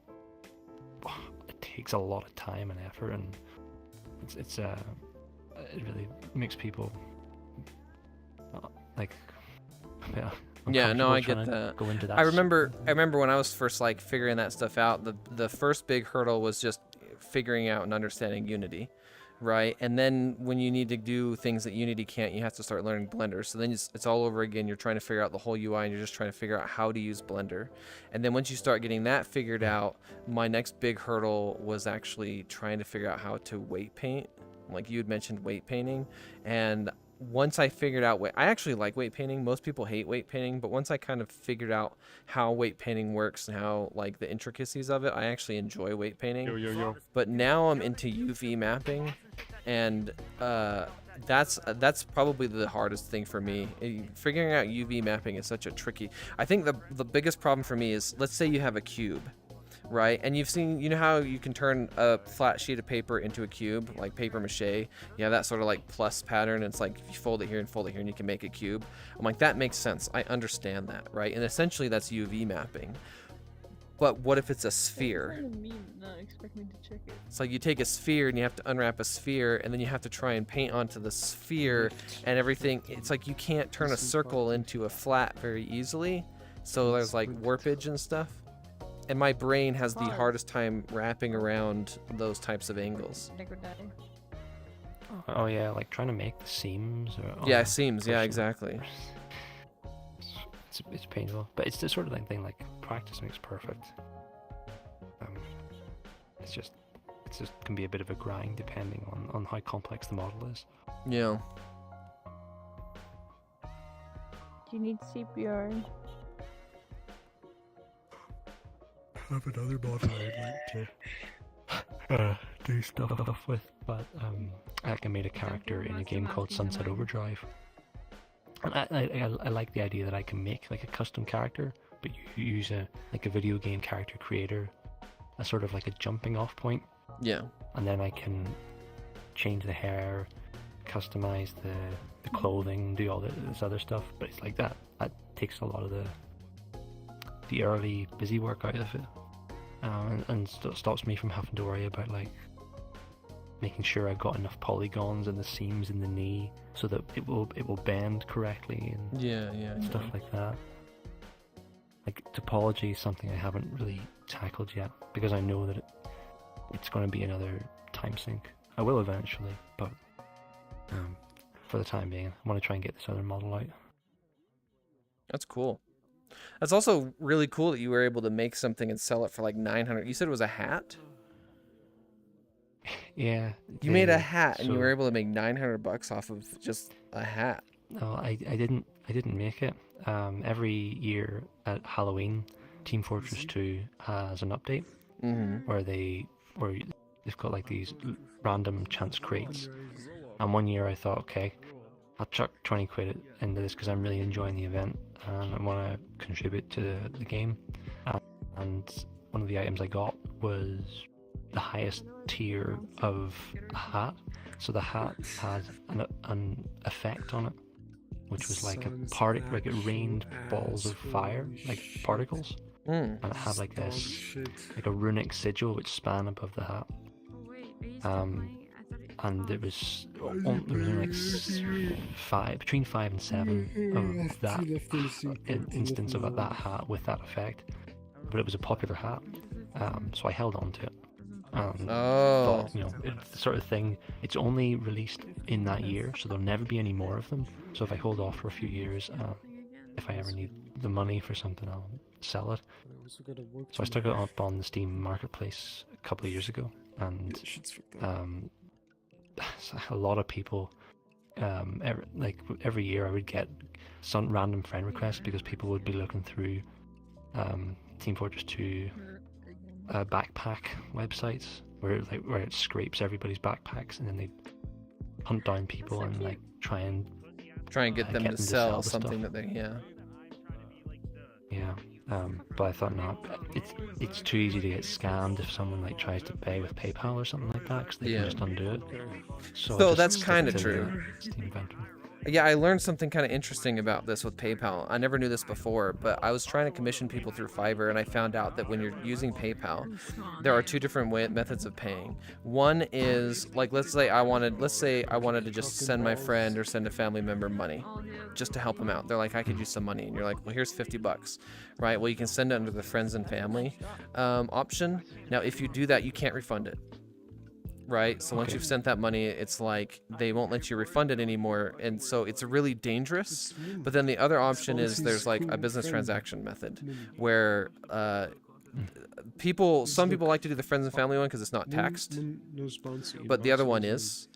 it takes a lot of time and effort, and it really makes people like, yeah, no, I get trying to that. go into that I remember when I was first like figuring that stuff out, the first big hurdle was just figuring out and understanding Unity, right? And then when you need to do things that Unity can't, you have to start learning Blender. So then it's all over again. You're trying to figure out the whole UI, and you're just trying to figure out how to use Blender. And then once you start getting that figured out, my next big hurdle was actually trying to figure out how to weight paint. Like you had mentioned weight painting, and once I figured out I actually like weight painting. Most people hate weight painting, but once I kind of figured out how weight painting works and how like the intricacies of it, I actually enjoy weight painting. But now I'm into UV mapping, and that's probably the hardest thing for me. Figuring out UV mapping is such a tricky. I think the biggest problem for me is, let's say you have a cube, right? And you know how you can turn a flat sheet of paper into a cube, like paper mache? You have that sort of like plus pattern. It's like if you fold it here and fold it here, and you can make a cube. I'm like, that makes sense. I understand that, right? And essentially that's UV mapping. But what if it's a sphere? Expect me to check it. It's like you take a sphere and you have to unwrap a sphere, and then you have to try and paint onto the sphere and everything. It's like you can't turn a circle into a flat very easily. So there's like warpage and stuff. And my brain has the hardest time wrapping around those types of angles. Oh yeah, like trying to make the seams. Yeah, seams. Yeah, exactly. It's painful, but it's the sort of thing like practice makes perfect. It's just can be a bit of a grind depending on how complex the model is. Yeah. Do you need CPR? Have another model I'd like to do stuff with, but I made a character in a game called Sunset Overdrive, and I like the idea that I can make like a custom character, but you use a video game character creator as sort of like a jumping off point. Yeah. And then I can change the hair, customize the clothing, do all this other stuff, but it's like that takes a lot of the early busy work out of it, and stops me from having to worry about like making sure I got enough polygons in the seams in the knee so that it will bend correctly and stuff like that. Like topology is something I haven't really tackled yet because I know that it's going to be another time sink. I will eventually, but for the time being, I want to try and get this other model out. That's cool. That's also really cool that you were able to make something and sell it for like 900. You said it was a hat? Yeah. You made a hat and you were able to make $900 off of just a hat. No, I didn't make it. Every year at Halloween, Team Fortress 2 has an update where they've got like these random chance crates. And one year I thought, okay, I'll chuck 20 quid into this because I'm really enjoying the event and I want to contribute to the game. And one of the items I got was the highest tier of a hat. So the hat had an effect on it, which was like like it rained balls of fire, like particles. And it had like this, like a runic sigil which span above the hat. And there was only like between 5 and 7 of that instance of that hat with that effect. But it was a popular hat, so I held on to it. Thought, it's the sort of thing, it's only released in that year, so there'll never be any more of them. So if I hold off for a few years, if I ever need the money for something, I'll sell it. So I stuck it up on the Steam marketplace a couple of years ago, and a lot of people, every year I would get some random friend requests because people would be looking through Team Fortress 2 backpack websites where it scrapes everybody's backpacks, and then they hunt down people and like try and try and get them to the sell stuff. something that they Yeah. But I thought no, it's too easy to get scammed if someone like tries to pay with PayPal or something like that, because they can just undo it. So I just that's stick kind of to the true. Steam Vendor. Yeah, I learned something kind of interesting about this with PayPal. I never knew this before, but I was trying to commission people through Fiverr, and I found out that when you're using PayPal, there are two different methods of paying. One is like, let's say I wanted to just send my friend or send a family member money, just to help them out. They're like, I could use some money, and you're like, well, here's $50, right? Well, you can send it under the friends and family option. Now, if you do that, you can't refund it. Right, so once you've sent that money, it's like they won't let you refund it anymore, and so it's really dangerous. But then the other option is there's like a business transaction method where some people like to do the friends and family one because it's not taxed, but the other one is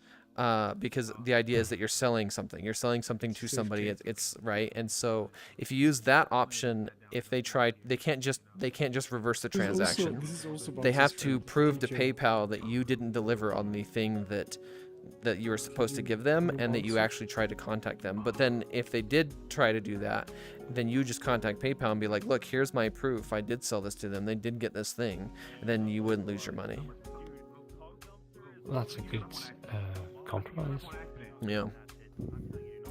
because the idea is that you're selling something to somebody. It's right, and so if you use that option, if they can't just reverse the transaction. They have to prove to PayPal that you didn't deliver on the thing that you were supposed to give them, and that you actually tried to contact them. But then if they did try to do that, then you just contact PayPal and be like, look, here's my proof, I did sell this to them, they did get this thing, and then you wouldn't lose your money. That's a good compromise. Yeah.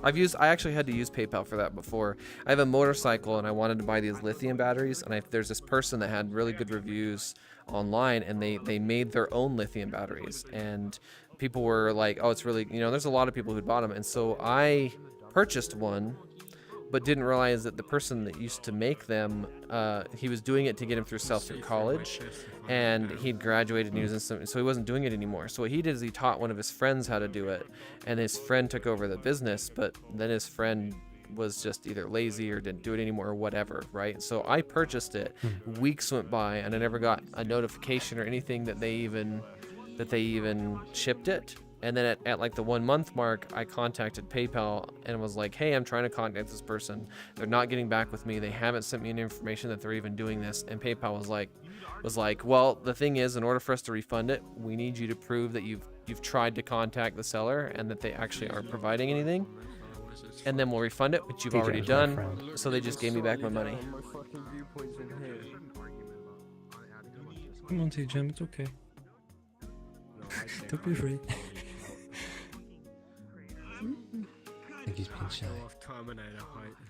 I actually had to use PayPal for that before. I have a motorcycle and I wanted to buy these lithium batteries, and there's this person that had really good reviews online, and they made their own lithium batteries, and people were like, oh, it's really, there's a lot of people who bought them, and so I purchased one, but didn't realize that the person that used to make them, he was doing it to get him through college, and he'd graduated and he was so he wasn't doing it anymore. So what he did is he taught one of his friends how to do it, and his friend took over the business, but then his friend was just either lazy or didn't do it anymore or whatever, right? So I purchased it, weeks went by, and I never got a notification or anything that they even shipped it. And then at like the 1 month mark, I contacted PayPal and was like, hey, I'm trying to contact this person. They're not getting back with me. They haven't sent me any information that they're even doing this. And PayPal was like, well, the thing is, in order for us to refund it, we need you to prove that you've tried to contact the seller and that they actually aren't providing anything. And then we'll refund it, which you've already done. So they just gave me back my money. Come on, T-Jam, it's okay. Don't be afraid. I think he's being shy.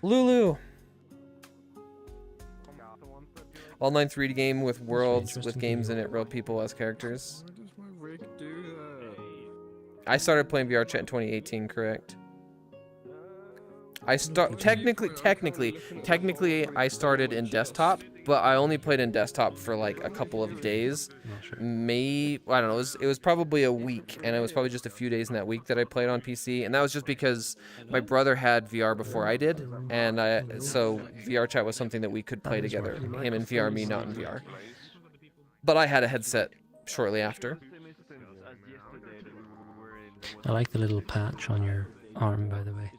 Lulu! Online 3D game with worlds with games in it, real people as characters. I started playing VRChat in 2018, correct? Technically, I started in desktop, but I only played in desktop for like a couple of days. Maybe, I don't know, it was probably a week, and it was probably just a few days in that week that I played on PC, and that was just because my brother had VR before I did, and so VRChat was something that we could play together. Him in VR, me not in VR. But I had a headset shortly after. I like the little patch on your arm, by the way.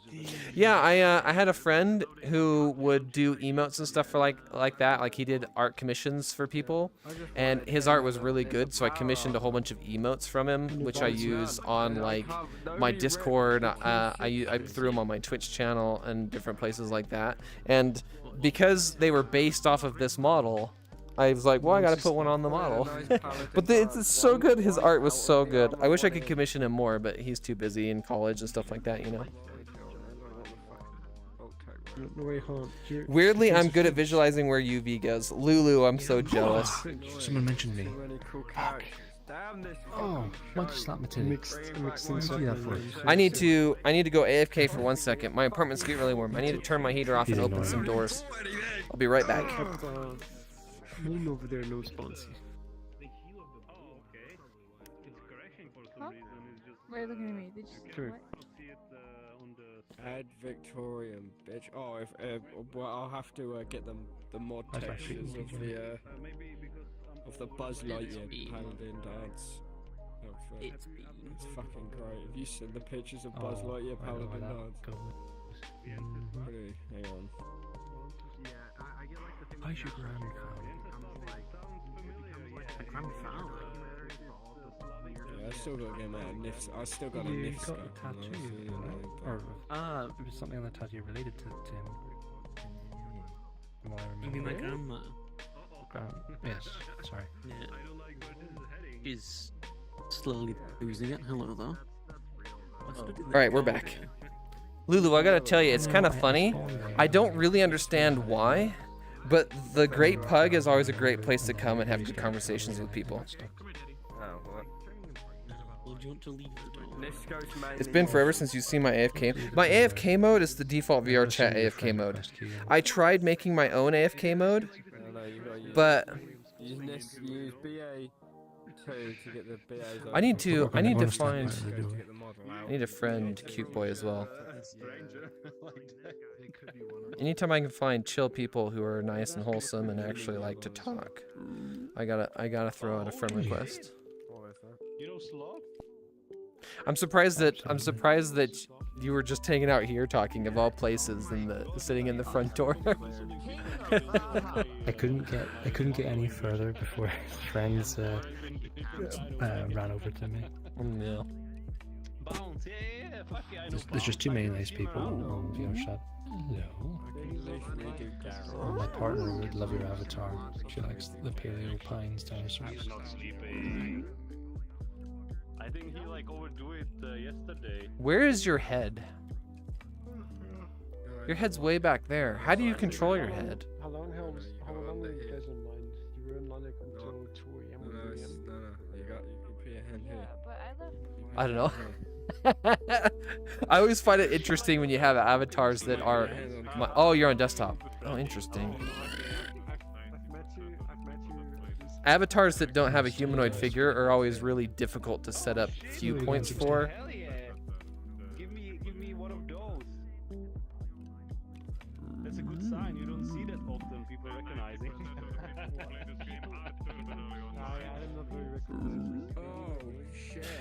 Yeah, I had a friend who would do emotes and stuff for like that. Like he did art commissions for people, and his art was really good. So I commissioned a whole bunch of emotes from him, which I use on like my Discord. I threw them on my Twitch channel and different places like that. And because they were based off of this model, I was like, well, I gotta put one on the model. But it's so good. His art was so good. I wish I could commission him more, but he's too busy in college and stuff like that, Weirdly, I'm good at visualizing where UV goes. Lulu, I'm so jealous. Someone mentioned me. Oh, why don't you slap my titty? I need to go AFK for 1 second. My apartment's getting really warm. I need to turn my heater off and open some doors. I'll be right back. Over there, no sponsors. Huh? Why are you looking at me? Did you what? Add Victorian, bitch. Oh, well, I'll have to get them the mod textures of the Buzz Lightyear Paladin dance. It's fucking great. Have you seen the pictures of Buzz Lightyear Paladin dance? Really? Hang on. How's your grand Yeah, still got to get my nifs. I still got a You nifs. got a tattoo, or it was something on the tattoo related to him. From what I You mean my remember. grandma? Yes, sorry. Yeah. She's slowly losing it. Hello, though. Alright, we're back. Lulu, I gotta tell you, it's kind of funny. I don't really understand why, but the Great Pug is always a great place to come and have good conversations with people. Well, do you want to leave the door? It's been forever since you've seen my AFK. My AFK mode is the default VRChat AFK mode. I tried making my own AFK mode, but Use BA2 to get the BAs. I need to find. I need a friend, cute boy as well. Anytime I can find chill people who are nice and wholesome and actually like to talk, I gotta throw out a friend request. I'm surprised that you were just hanging out here talking of all places and sitting in the front door. I couldn't get any further before his friends ran over to me. No. There's just too many nice people on VRChat. Hello. My partner would love your avatar. She likes the paleo pines dinosaurs. I think he like overdo it yesterday. Where is your head? Your head's way back there. How do you control your head? How long were you guys online? You were online like until 2 AM or 3 AM? No, you put your hand here. I don't know. I always find it interesting when you have avatars that are... Oh, you're on desktop. Oh, interesting. Avatars that don't have a humanoid figure are always really difficult to set up viewpoints for. Hell yeah! Give me one of those. That's a good sign. You don't see that often. People recognizing.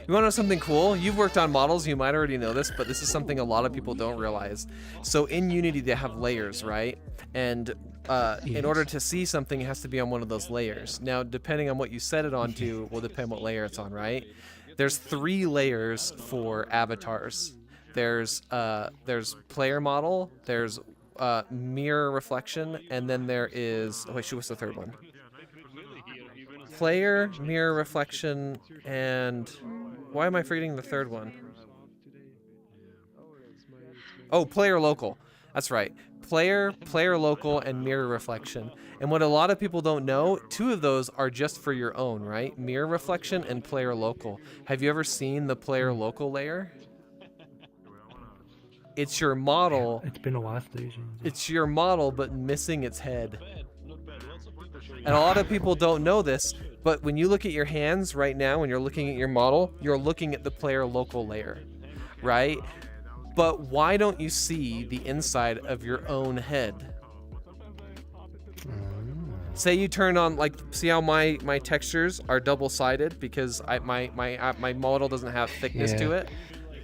You want to know something cool? You've worked on models, you might already know this, but this is something a lot of people don't realize. So in Unity they have layers, right? And in order to see something, it has to be on one of those layers. Now, depending on what you set it onto, will depend what layer it's on, right? There's 3 layers for avatars. There's player model, there's mirror reflection, and then there is... Oh, wait, what's the third one? Player, mirror reflection, and... Why am I forgetting the third one? Oh, player local. That's right. Player local, and mirror reflection. And what a lot of people don't know, 2 of those are just for your own, right? Mirror reflection and player local. Have you ever seen the player local layer? It's your model. It's been a while since. It's your model, but missing its head. And a lot of people don't know this, but when you look at your hands right now, when you're looking at your model, you're looking at the player local layer, right? But why don't you see the inside of your own head? Say you turn on, like, see how my textures are double-sided because my model doesn't have thickness to it,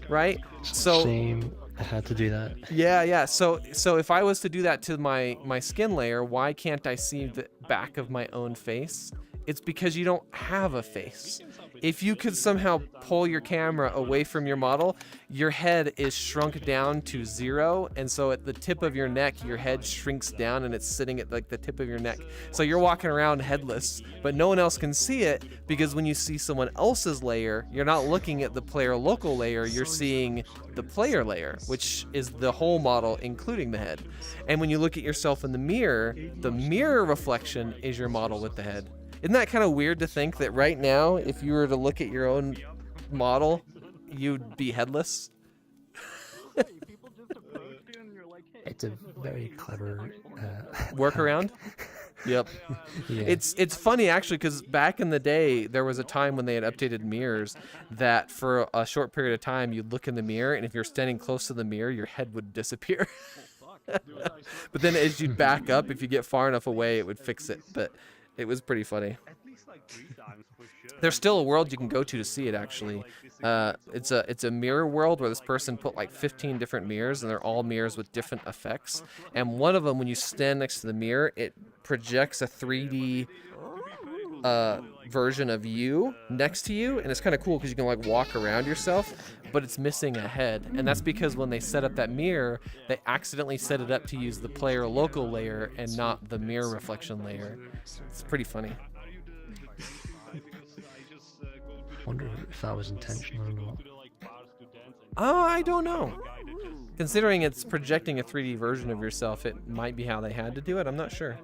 right? So same. I had to do that. Yeah. So if I was to do that to my skin layer, why can't I see the back of my own face? It's because you don't have a face. If you could somehow pull your camera away from your model, your head is shrunk down to 0, and so at the tip of your neck, your head shrinks down and it's sitting at like the tip of your neck. So you're walking around headless, but no one else can see it because when you see someone else's layer, you're not looking at the player local layer, you're seeing the player layer, which is the whole model, including the head. And when you look at yourself in the mirror reflection is your model with the head. Isn't that kind of weird to think that right now, if you were to look at your own model, you'd be headless? It's a very clever workaround. Yep. Yeah. It's funny actually because back in the day there was a time when they had updated mirrors that for a short period of time you'd look in the mirror and if you're standing close to the mirror your head would disappear. But then as you'd back up, if you get far enough away, it would fix it. But it was pretty funny. There's still a world you can go to see it actually. It's a mirror world where this person put like 15 different mirrors and they're all mirrors with different effects. And one of them, when you stand next to the mirror, it projects a 3D version of you next to you, and it's kind of cool because you can like walk around yourself, but it's missing a head, and that's because when they set up that mirror, they accidentally set it up to use the player local layer and not the mirror reflection layer. It's pretty funny. Wonder if that was intentional or not. Oh, I don't know. Considering it's projecting a 3D version of yourself, it might be how they had to do it. I'm not sure.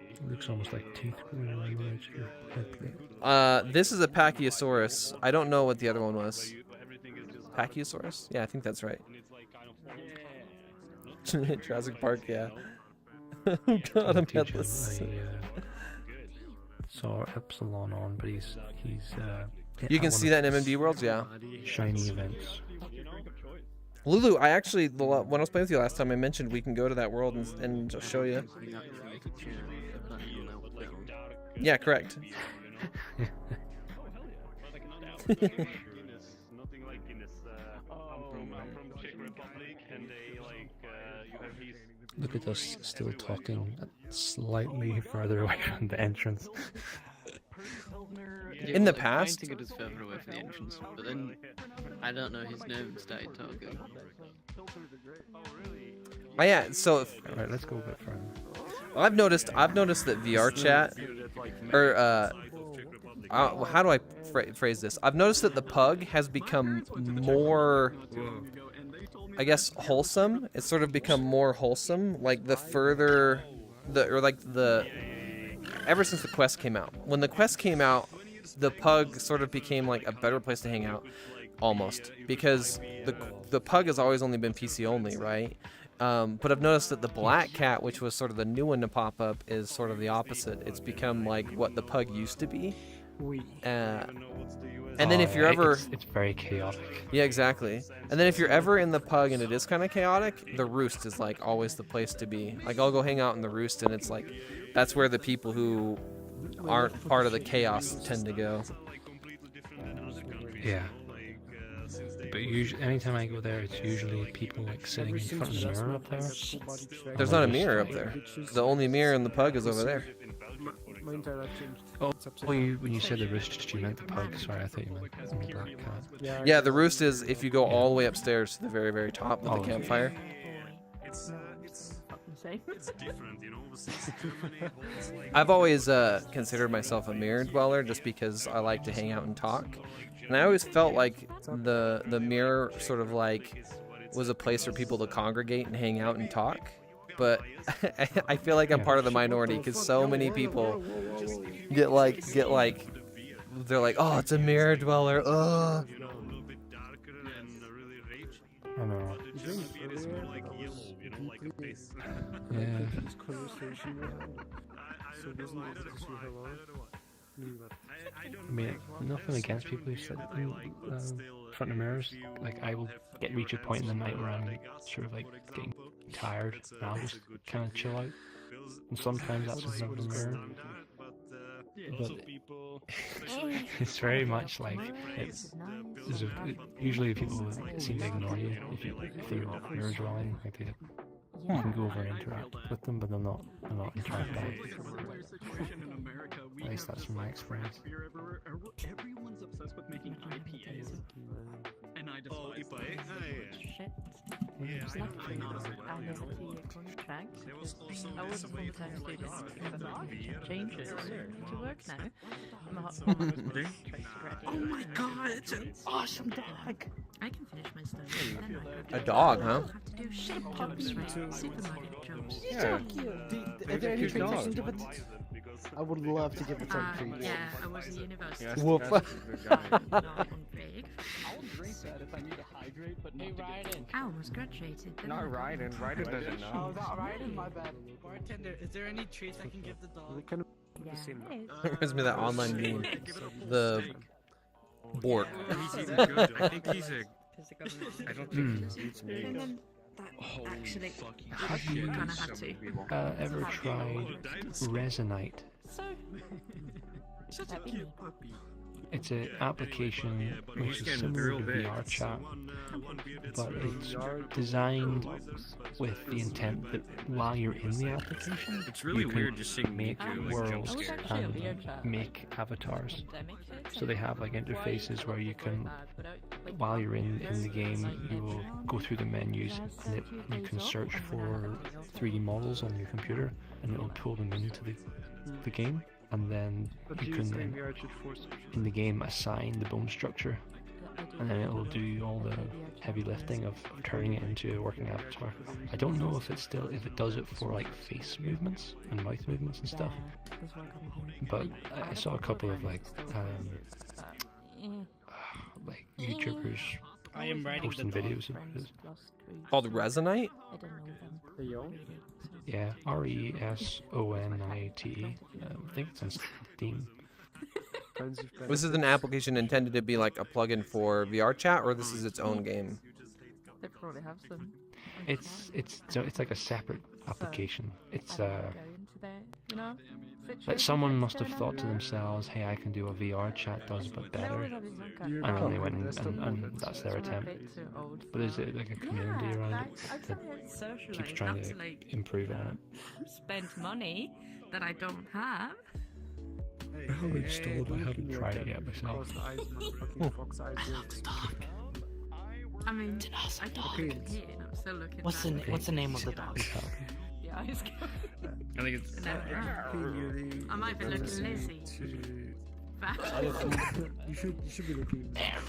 It looks almost like teeth growing around the edge of your head plate. This is a Pachyosaurus. I don't know what the other one was. Pachyosaurus? Yeah, I think that's right. Jurassic Park, yeah. Oh god, I'm headless. Saw Epsilon on, but he's you can see that in MMD Worlds, yeah. Shiny events. Lulu, I actually, when I was playing with you last time, I mentioned we can go to that world and just show you. Yeah, correct. Look at us still talking slightly further away from the entrance. In the past? I think it is further away from the entrance, but then I don't know his name and started talking. Oh yeah, so alright, let's go a bit further. I've noticed that VRChat, or how do I phrase this? I've noticed that the pug has become more, I guess, wholesome. It's sort of become more wholesome, like the further, ever since the quest came out. When the quest came out, the pug sort of became like a better place to hang out, almost, because the pug has always only been PC only, right? But I've noticed that the black cat, which was sort of the new one to pop up, is sort of the opposite. It's become like what the pug used to be. And then if you're ever... It's very chaotic. Yeah, exactly. And then if you're ever in the pug and it is kind of chaotic, the roost is like always the place to be. Like I'll go hang out in the roost and it's like, that's where the people who aren't part of the chaos tend to go. Yeah. But usually, anytime I go there, it's usually people like sitting in front of the mirror up there. There's not a mirror up there. The only mirror in the pug is over there. Oh, when you said the roost, you meant the pug. Sorry, I thought you meant the black cat. Yeah, the roost is if you go all the way upstairs to the very, very top of the campfire. It's different, you know. I've always considered myself a mirror dweller just because I like to hang out and talk. And I always felt like the mirror sort of like was a place for people to congregate and hang out and talk. But I feel like I'm part of the minority because so many people get like they're like, oh, it's a mirror dweller. Oh. I know. Yeah. I mean, nothing against people who sit in front of mirrors. Like, I will reach a point in the night where I'm sort of like getting tired, and I'll just kind of chill out. And sometimes that's in front of the mirror. But it's very much like usually people seem to ignore you if they're mirror dwelling. Like you can go over and interact with them, but they're not interact back. At least that's from my experience. Everyone's obsessed with making IPAs, and I defy Shit. Yeah, I have a contract. I was full-time student because I changed it to work now. I'm a hot Oh my god, it's an awesome dog! I can finish my studies. A dog, huh? I have to do ship jobs, right? Supermarket jobs. Yeah. Are there any treats I can give it? I would love to give it some treats. Yeah, I was at university. Yeah, Woof. Not on break. I'll drink that if I need to hydrate, but not to get I almost graduated. Not Ryden. Ryden doesn't know. Oh, not Ryden, my bad. Bartender, is there any treats I can give the dog? Yeah, Reminds me of that online meme. The Bork. I think he's a... I don't think he eats meat. Actually, Have you kind of had to. ever tried Resonite? So, Such a cute puppy. it's an application which is similar to VRChat, but it's designed with the intent that while you're in the application, It's really you can weird just seeing make Miku, like, worlds jump scares. and make avatars. So they have like interfaces where you can, while you're in the game, you will go through the menus and you can search for 3D models on your computer, and it will pull them into the game, and then you can in the game assign the bone structure, and then it will do all the heavy lifting of turning it into a working avatar. I don't know if it does it for like face movements and mouth movements and stuff, but I saw a couple of like YouTubers posting videos of this. Called Resonite? Yeah, RESONITE. I think it's on Steam. This is an application intended to be like a plugin for VRChat, or this is its own game? They probably have some. It's like a separate application. It's like someone must have thought to themselves, "Hey, I can do what VRChat does, but better," and then they went and that's their attempt. But is it like a community around it that keeps trying to improve on it? Spend money that I don't have. I have it installed, I haven't tried it yet myself. I mean, I don't look at it, and I'm still looking. What's the name of the dog? Yeah, I think it's. I might be looking lazy. You should be looking. Gonna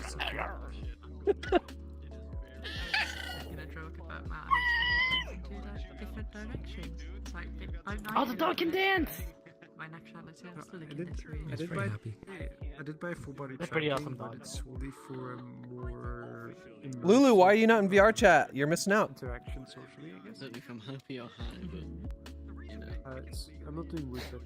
joke about Matt and do like different directions. It's like Oh, the dog can dance! My nationality, I'm still looking at it. I did buy full body That's pretty tracking, awesome, but dog. it's solely for a more Lulu, why are you not in VRChat? You're missing out. interaction socially, I guess. Don't know if I'm happy or high, but you know. I'm not doing weird stuff.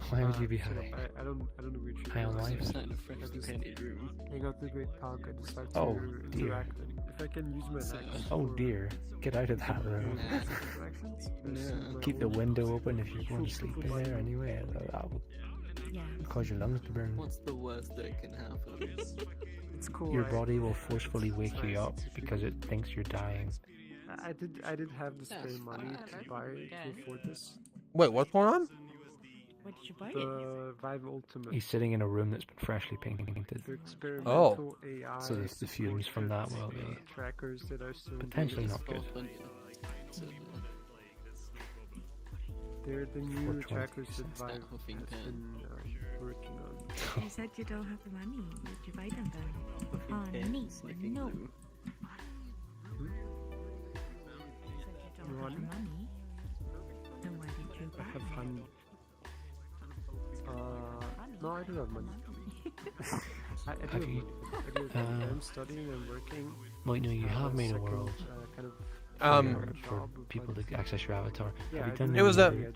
Why would you be so high? I don't do weird shit. High on life? I'm sat in a freshly painted room. Hang out the great punk. I decide to Oh, dear. interact. And if I can use my legs Oh for dear, get out of that room. interactions, Keep the window open if you're going to sleep in there anyway. That will cause your lungs to burn. What's the worst that can happen? It's cool. Your body will forcefully wake you up because it thinks you're dying. I did have the spare money to buy to afford this. Wait, what's going on? Where did you buy it? The Vive Ultimate. He's sitting in a room that's been freshly painted. The experimental AI. So the fumes from that will be trackers that are still potentially not good. They're the new 420. trackers that Vive has been working on. You said you don't have the money. Did you buy them then? Oh, me? No. You don't have the money. Then why did you buy I have honey. No, I don't have money. I do have money. I'm studying and working. Well, you know, you have made a second, world kind of for people to access your avatar. Yeah, Have you I done It was a any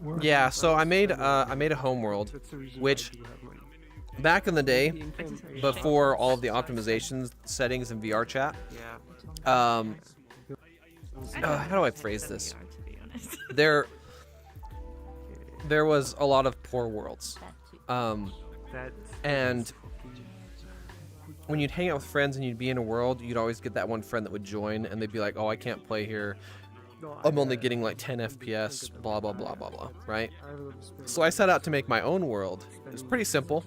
work? yeah. So I made a home world, which back in the day, before all of the optimizations settings in VRChat, how do I phrase this? There was a lot of poor worlds, and when you'd hang out with friends and you'd be in a world, you'd always get that one friend that would join, and they'd be like, "Oh, I can't play here. I'm only getting like 10 FPS, blah, blah, blah, blah, blah," right? So I set out to make my own world. It was pretty simple,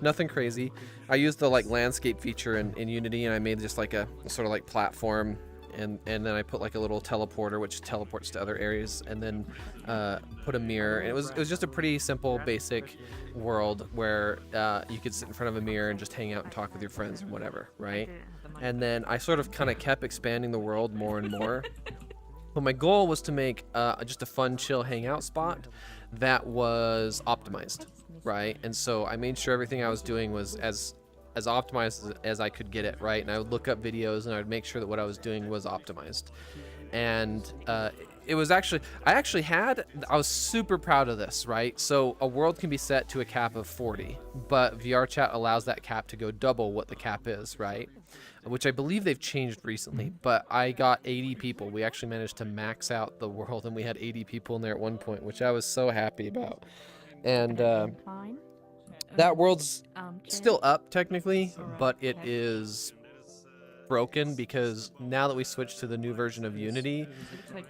nothing crazy. I used the like landscape feature in Unity, and I made just like a sort of like platform, and then I put like a little teleporter, which teleports to other areas, and then put a mirror. And it was just a pretty simple, basic world where you could sit in front of a mirror and just hang out and talk with your friends and whatever, right? And then I sort of kind of kept expanding the world more and more. But my goal was to make just a fun, chill hangout spot that was optimized, right? And so I made sure everything I was doing was as optimized as I could get it, right? And I would look up videos and I would make sure that what I was doing was optimized. And it was actually, I was super proud of this, right? So a world can be set to a cap of 40, but VRChat allows that cap to go double what the cap is, right? Which I believe they've changed recently, but I got 80 people. We actually managed to max out the world, and we had 80 people in there at one point, which I was so happy about. And That world's Chair. still up technically, but it is broken because now that we switched to the new version of Unity,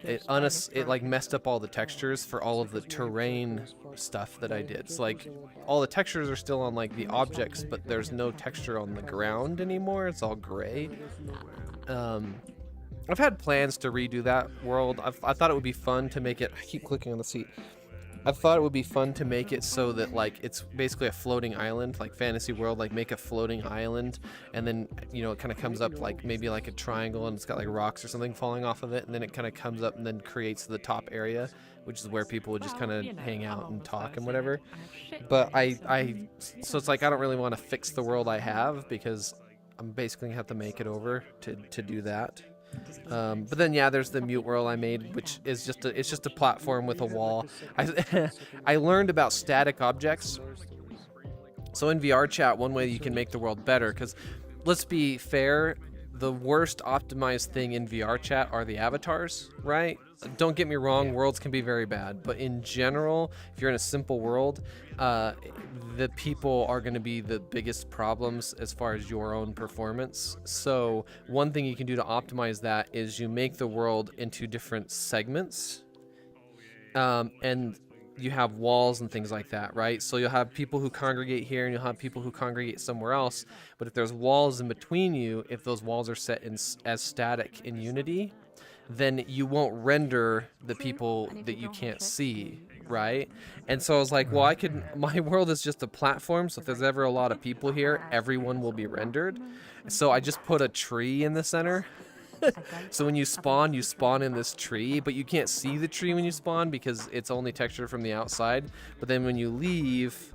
it like messed up all the textures for all of the terrain stuff that I did. So like all the textures are still on like the objects, but there's no texture on the ground anymore. It's all gray. I've had plans to redo that world. I thought it would be fun to make it. I keep clicking on the seat. I thought it would be fun to make it so that like it's basically a floating island, like Fantasy World, like make a floating island, and then it kind of comes up like maybe like a triangle, and it's got like rocks or something falling off of it, and then it kind of comes up and then creates the top area, which is where people would just kind of hang out and talk and whatever. But so it's like I don't really want to fix the world I have because I'm basically gonna have to make it over to do that. But then yeah, there's the mute world I made, which is just a platform with a wall. I learned about static objects. So in VRChat, one way you can make the world better, because let's be fair, the worst optimized thing in VRChat are the avatars, right? Don't get me wrong, worlds can be very bad, but in general, if you're in a simple world, the people are going to be the biggest problems as far as your own performance. So one thing you can do to optimize that is you make the world into different segments, and you have walls and things like that, right? So you'll have people who congregate here and you'll have people who congregate somewhere else, but if there's walls in between you, if those walls are set as static in Unity, then you won't render the people that you can't see, right? And so I was like, well, my world is just a platform, so if there's ever a lot of people here, everyone will be rendered. So I just put a tree in the center. So when you spawn in this tree, but you can't see the tree when you spawn because it's only textured from the outside. But then when you leave,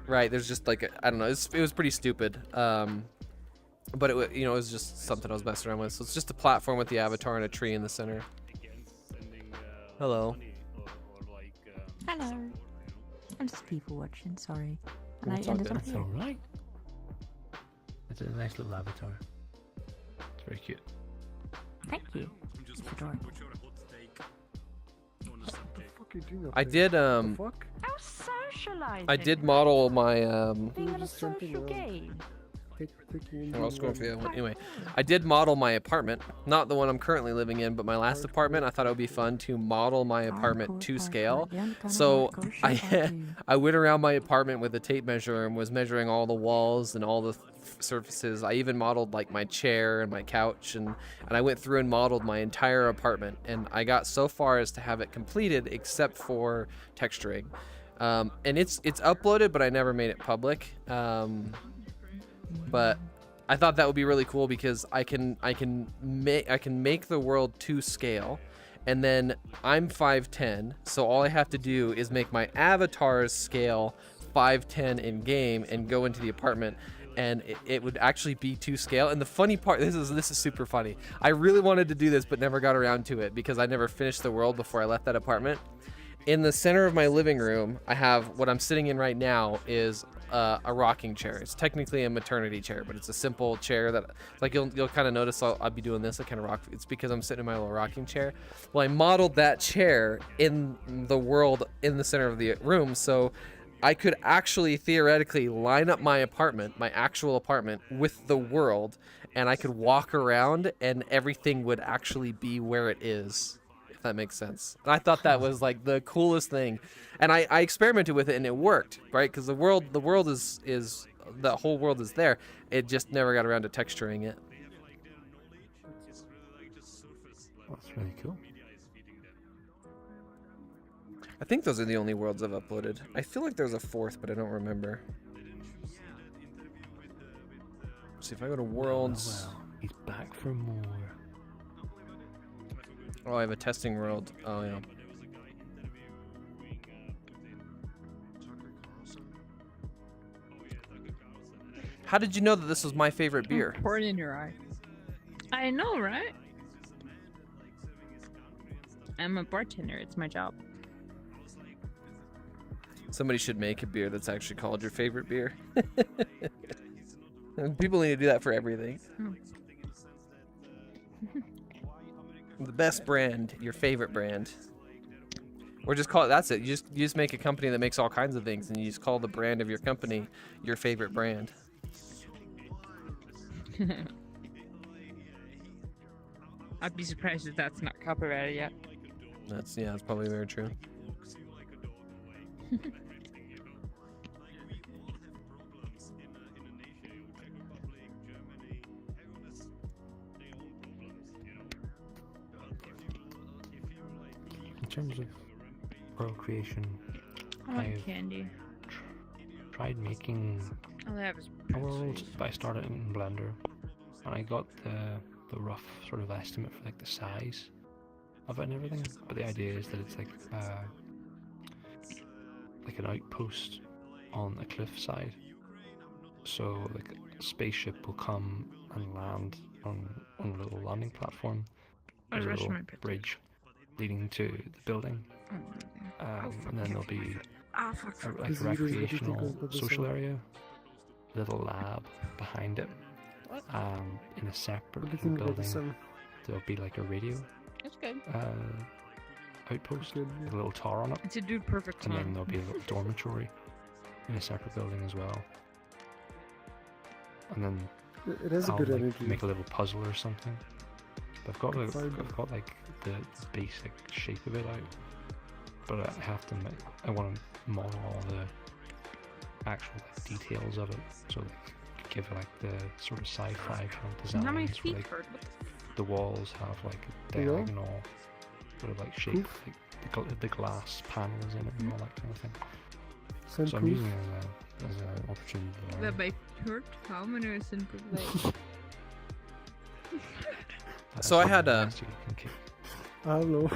right, there's just like, I don't know, it was pretty stupid. But it was just something I was messing around with. So it's just a platform with the avatar and a tree in the center. Hello. Hello. I'm just people watching, sorry. And It's I all ended good. up It's here. alright. It's a nice little avatar. It's very cute. Thank you. It's adorable. I did How socializing. I did model my Being in a social game. I was going for the other one. Anyway, I did model my apartment, not the one I'm currently living in, but my last apartment. I thought it would be fun to model my apartment to scale. So I went around my apartment with a tape measure and was measuring all the walls and all the surfaces. I even modeled like my chair and my couch, and I went through and modeled my entire apartment, and I got so far as to have it completed except for texturing. And it's uploaded, but I never made it public. But I thought that would be really cool because I can make the world to scale, and then I'm 5'10", so all I have to do is make my avatar's scale 5'10" in game and go into the apartment, and it would actually be to scale. And the funny part, this is super funny. I really wanted to do this but never got around to it because I never finished the world before I left that apartment. In the center of my living room, I have what I'm sitting in right now is a rocking chair. It's technically a maternity chair, but it's a simple chair that, like, you'll kind of notice I'll be doing this. I kind of rock. It's because I'm sitting in my little rocking chair. Well, I modeled that chair in the world in the center of the room, so I could actually theoretically line up my apartment, my actual apartment, with the world, and I could walk around, and everything would actually be where it is. That makes sense. And I thought that was like the coolest thing, and I experimented with it and it worked, right? Because the world is the whole world is there. It just never got around to texturing it. That's really cool. I think those are the only worlds I've uploaded. I feel like there's a fourth, but I don't remember. Let's see if I go to worlds. Well, he's back for more. Oh, I have a testing world. Oh, yeah. How did you know that this was my favorite beer? Pour it in your eye. I know, right? I'm a bartender. It's my job. Somebody should make a beer that's actually called your favorite beer. People need to do that for everything. The best brand, your favorite brand. Or just call it, that's it. You just make a company that makes all kinds of things, and you just call the brand of your company your favorite brand. I'd be surprised if that's not copyrighted yet. That's probably very true. In terms of world creation, I like I've candy. tried making All I have is a world, but I started in Blender, and I got the rough sort of estimate for like the size of it and everything. But the idea is that it's like an outpost on a cliffside. So like a spaceship will come and land on a little landing platform. There's a little bridge leading to the building, and then there'll be like a recreational social area, a little lab behind it. In a separate building, there'll be like a radio That's good. outpost with a little tower on it. It's a dude perfect And time. then there'll be a little dormitory in a separate building as well. And then It has a I'll good like, energy. make a little puzzle or something. But I've got like the basic shape of it out, but I have to I want to model all the actual like, details of it, so like give it like the sort of sci-fi kind of design. How many where, feet like, hurt? the walls have like a Yeah. diagonal sort of like shape, like the glass panels in it and all that kind of thing. So I'm Soundproof. using it as an opportunity to learn. That might hurt. How many is in like? So I had a. I don't know.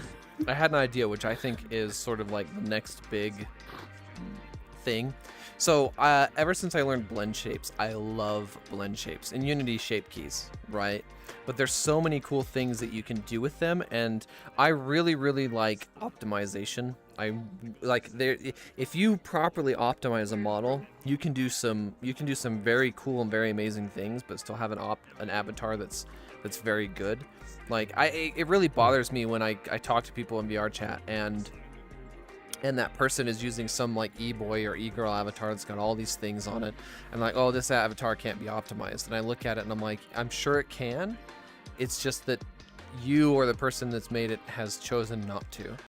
I had an idea, which I think is sort of like the next big thing. So ever since I learned blend shapes, I love blend shapes and Unity shape keys, right? But there's so many cool things that you can do with them, and I really, really like optimization. I like there. If you properly optimize a model, you can do some very cool and very amazing things, but still have an avatar that's very good. Like it really bothers me when I talk to people in VRChat and that person is using some like e-boy or e-girl avatar that's got all these things on it, and like, oh, this avatar can't be optimized. And I look at it and I'm like, I'm sure it can. It's just that you or the person that's made it has chosen not to.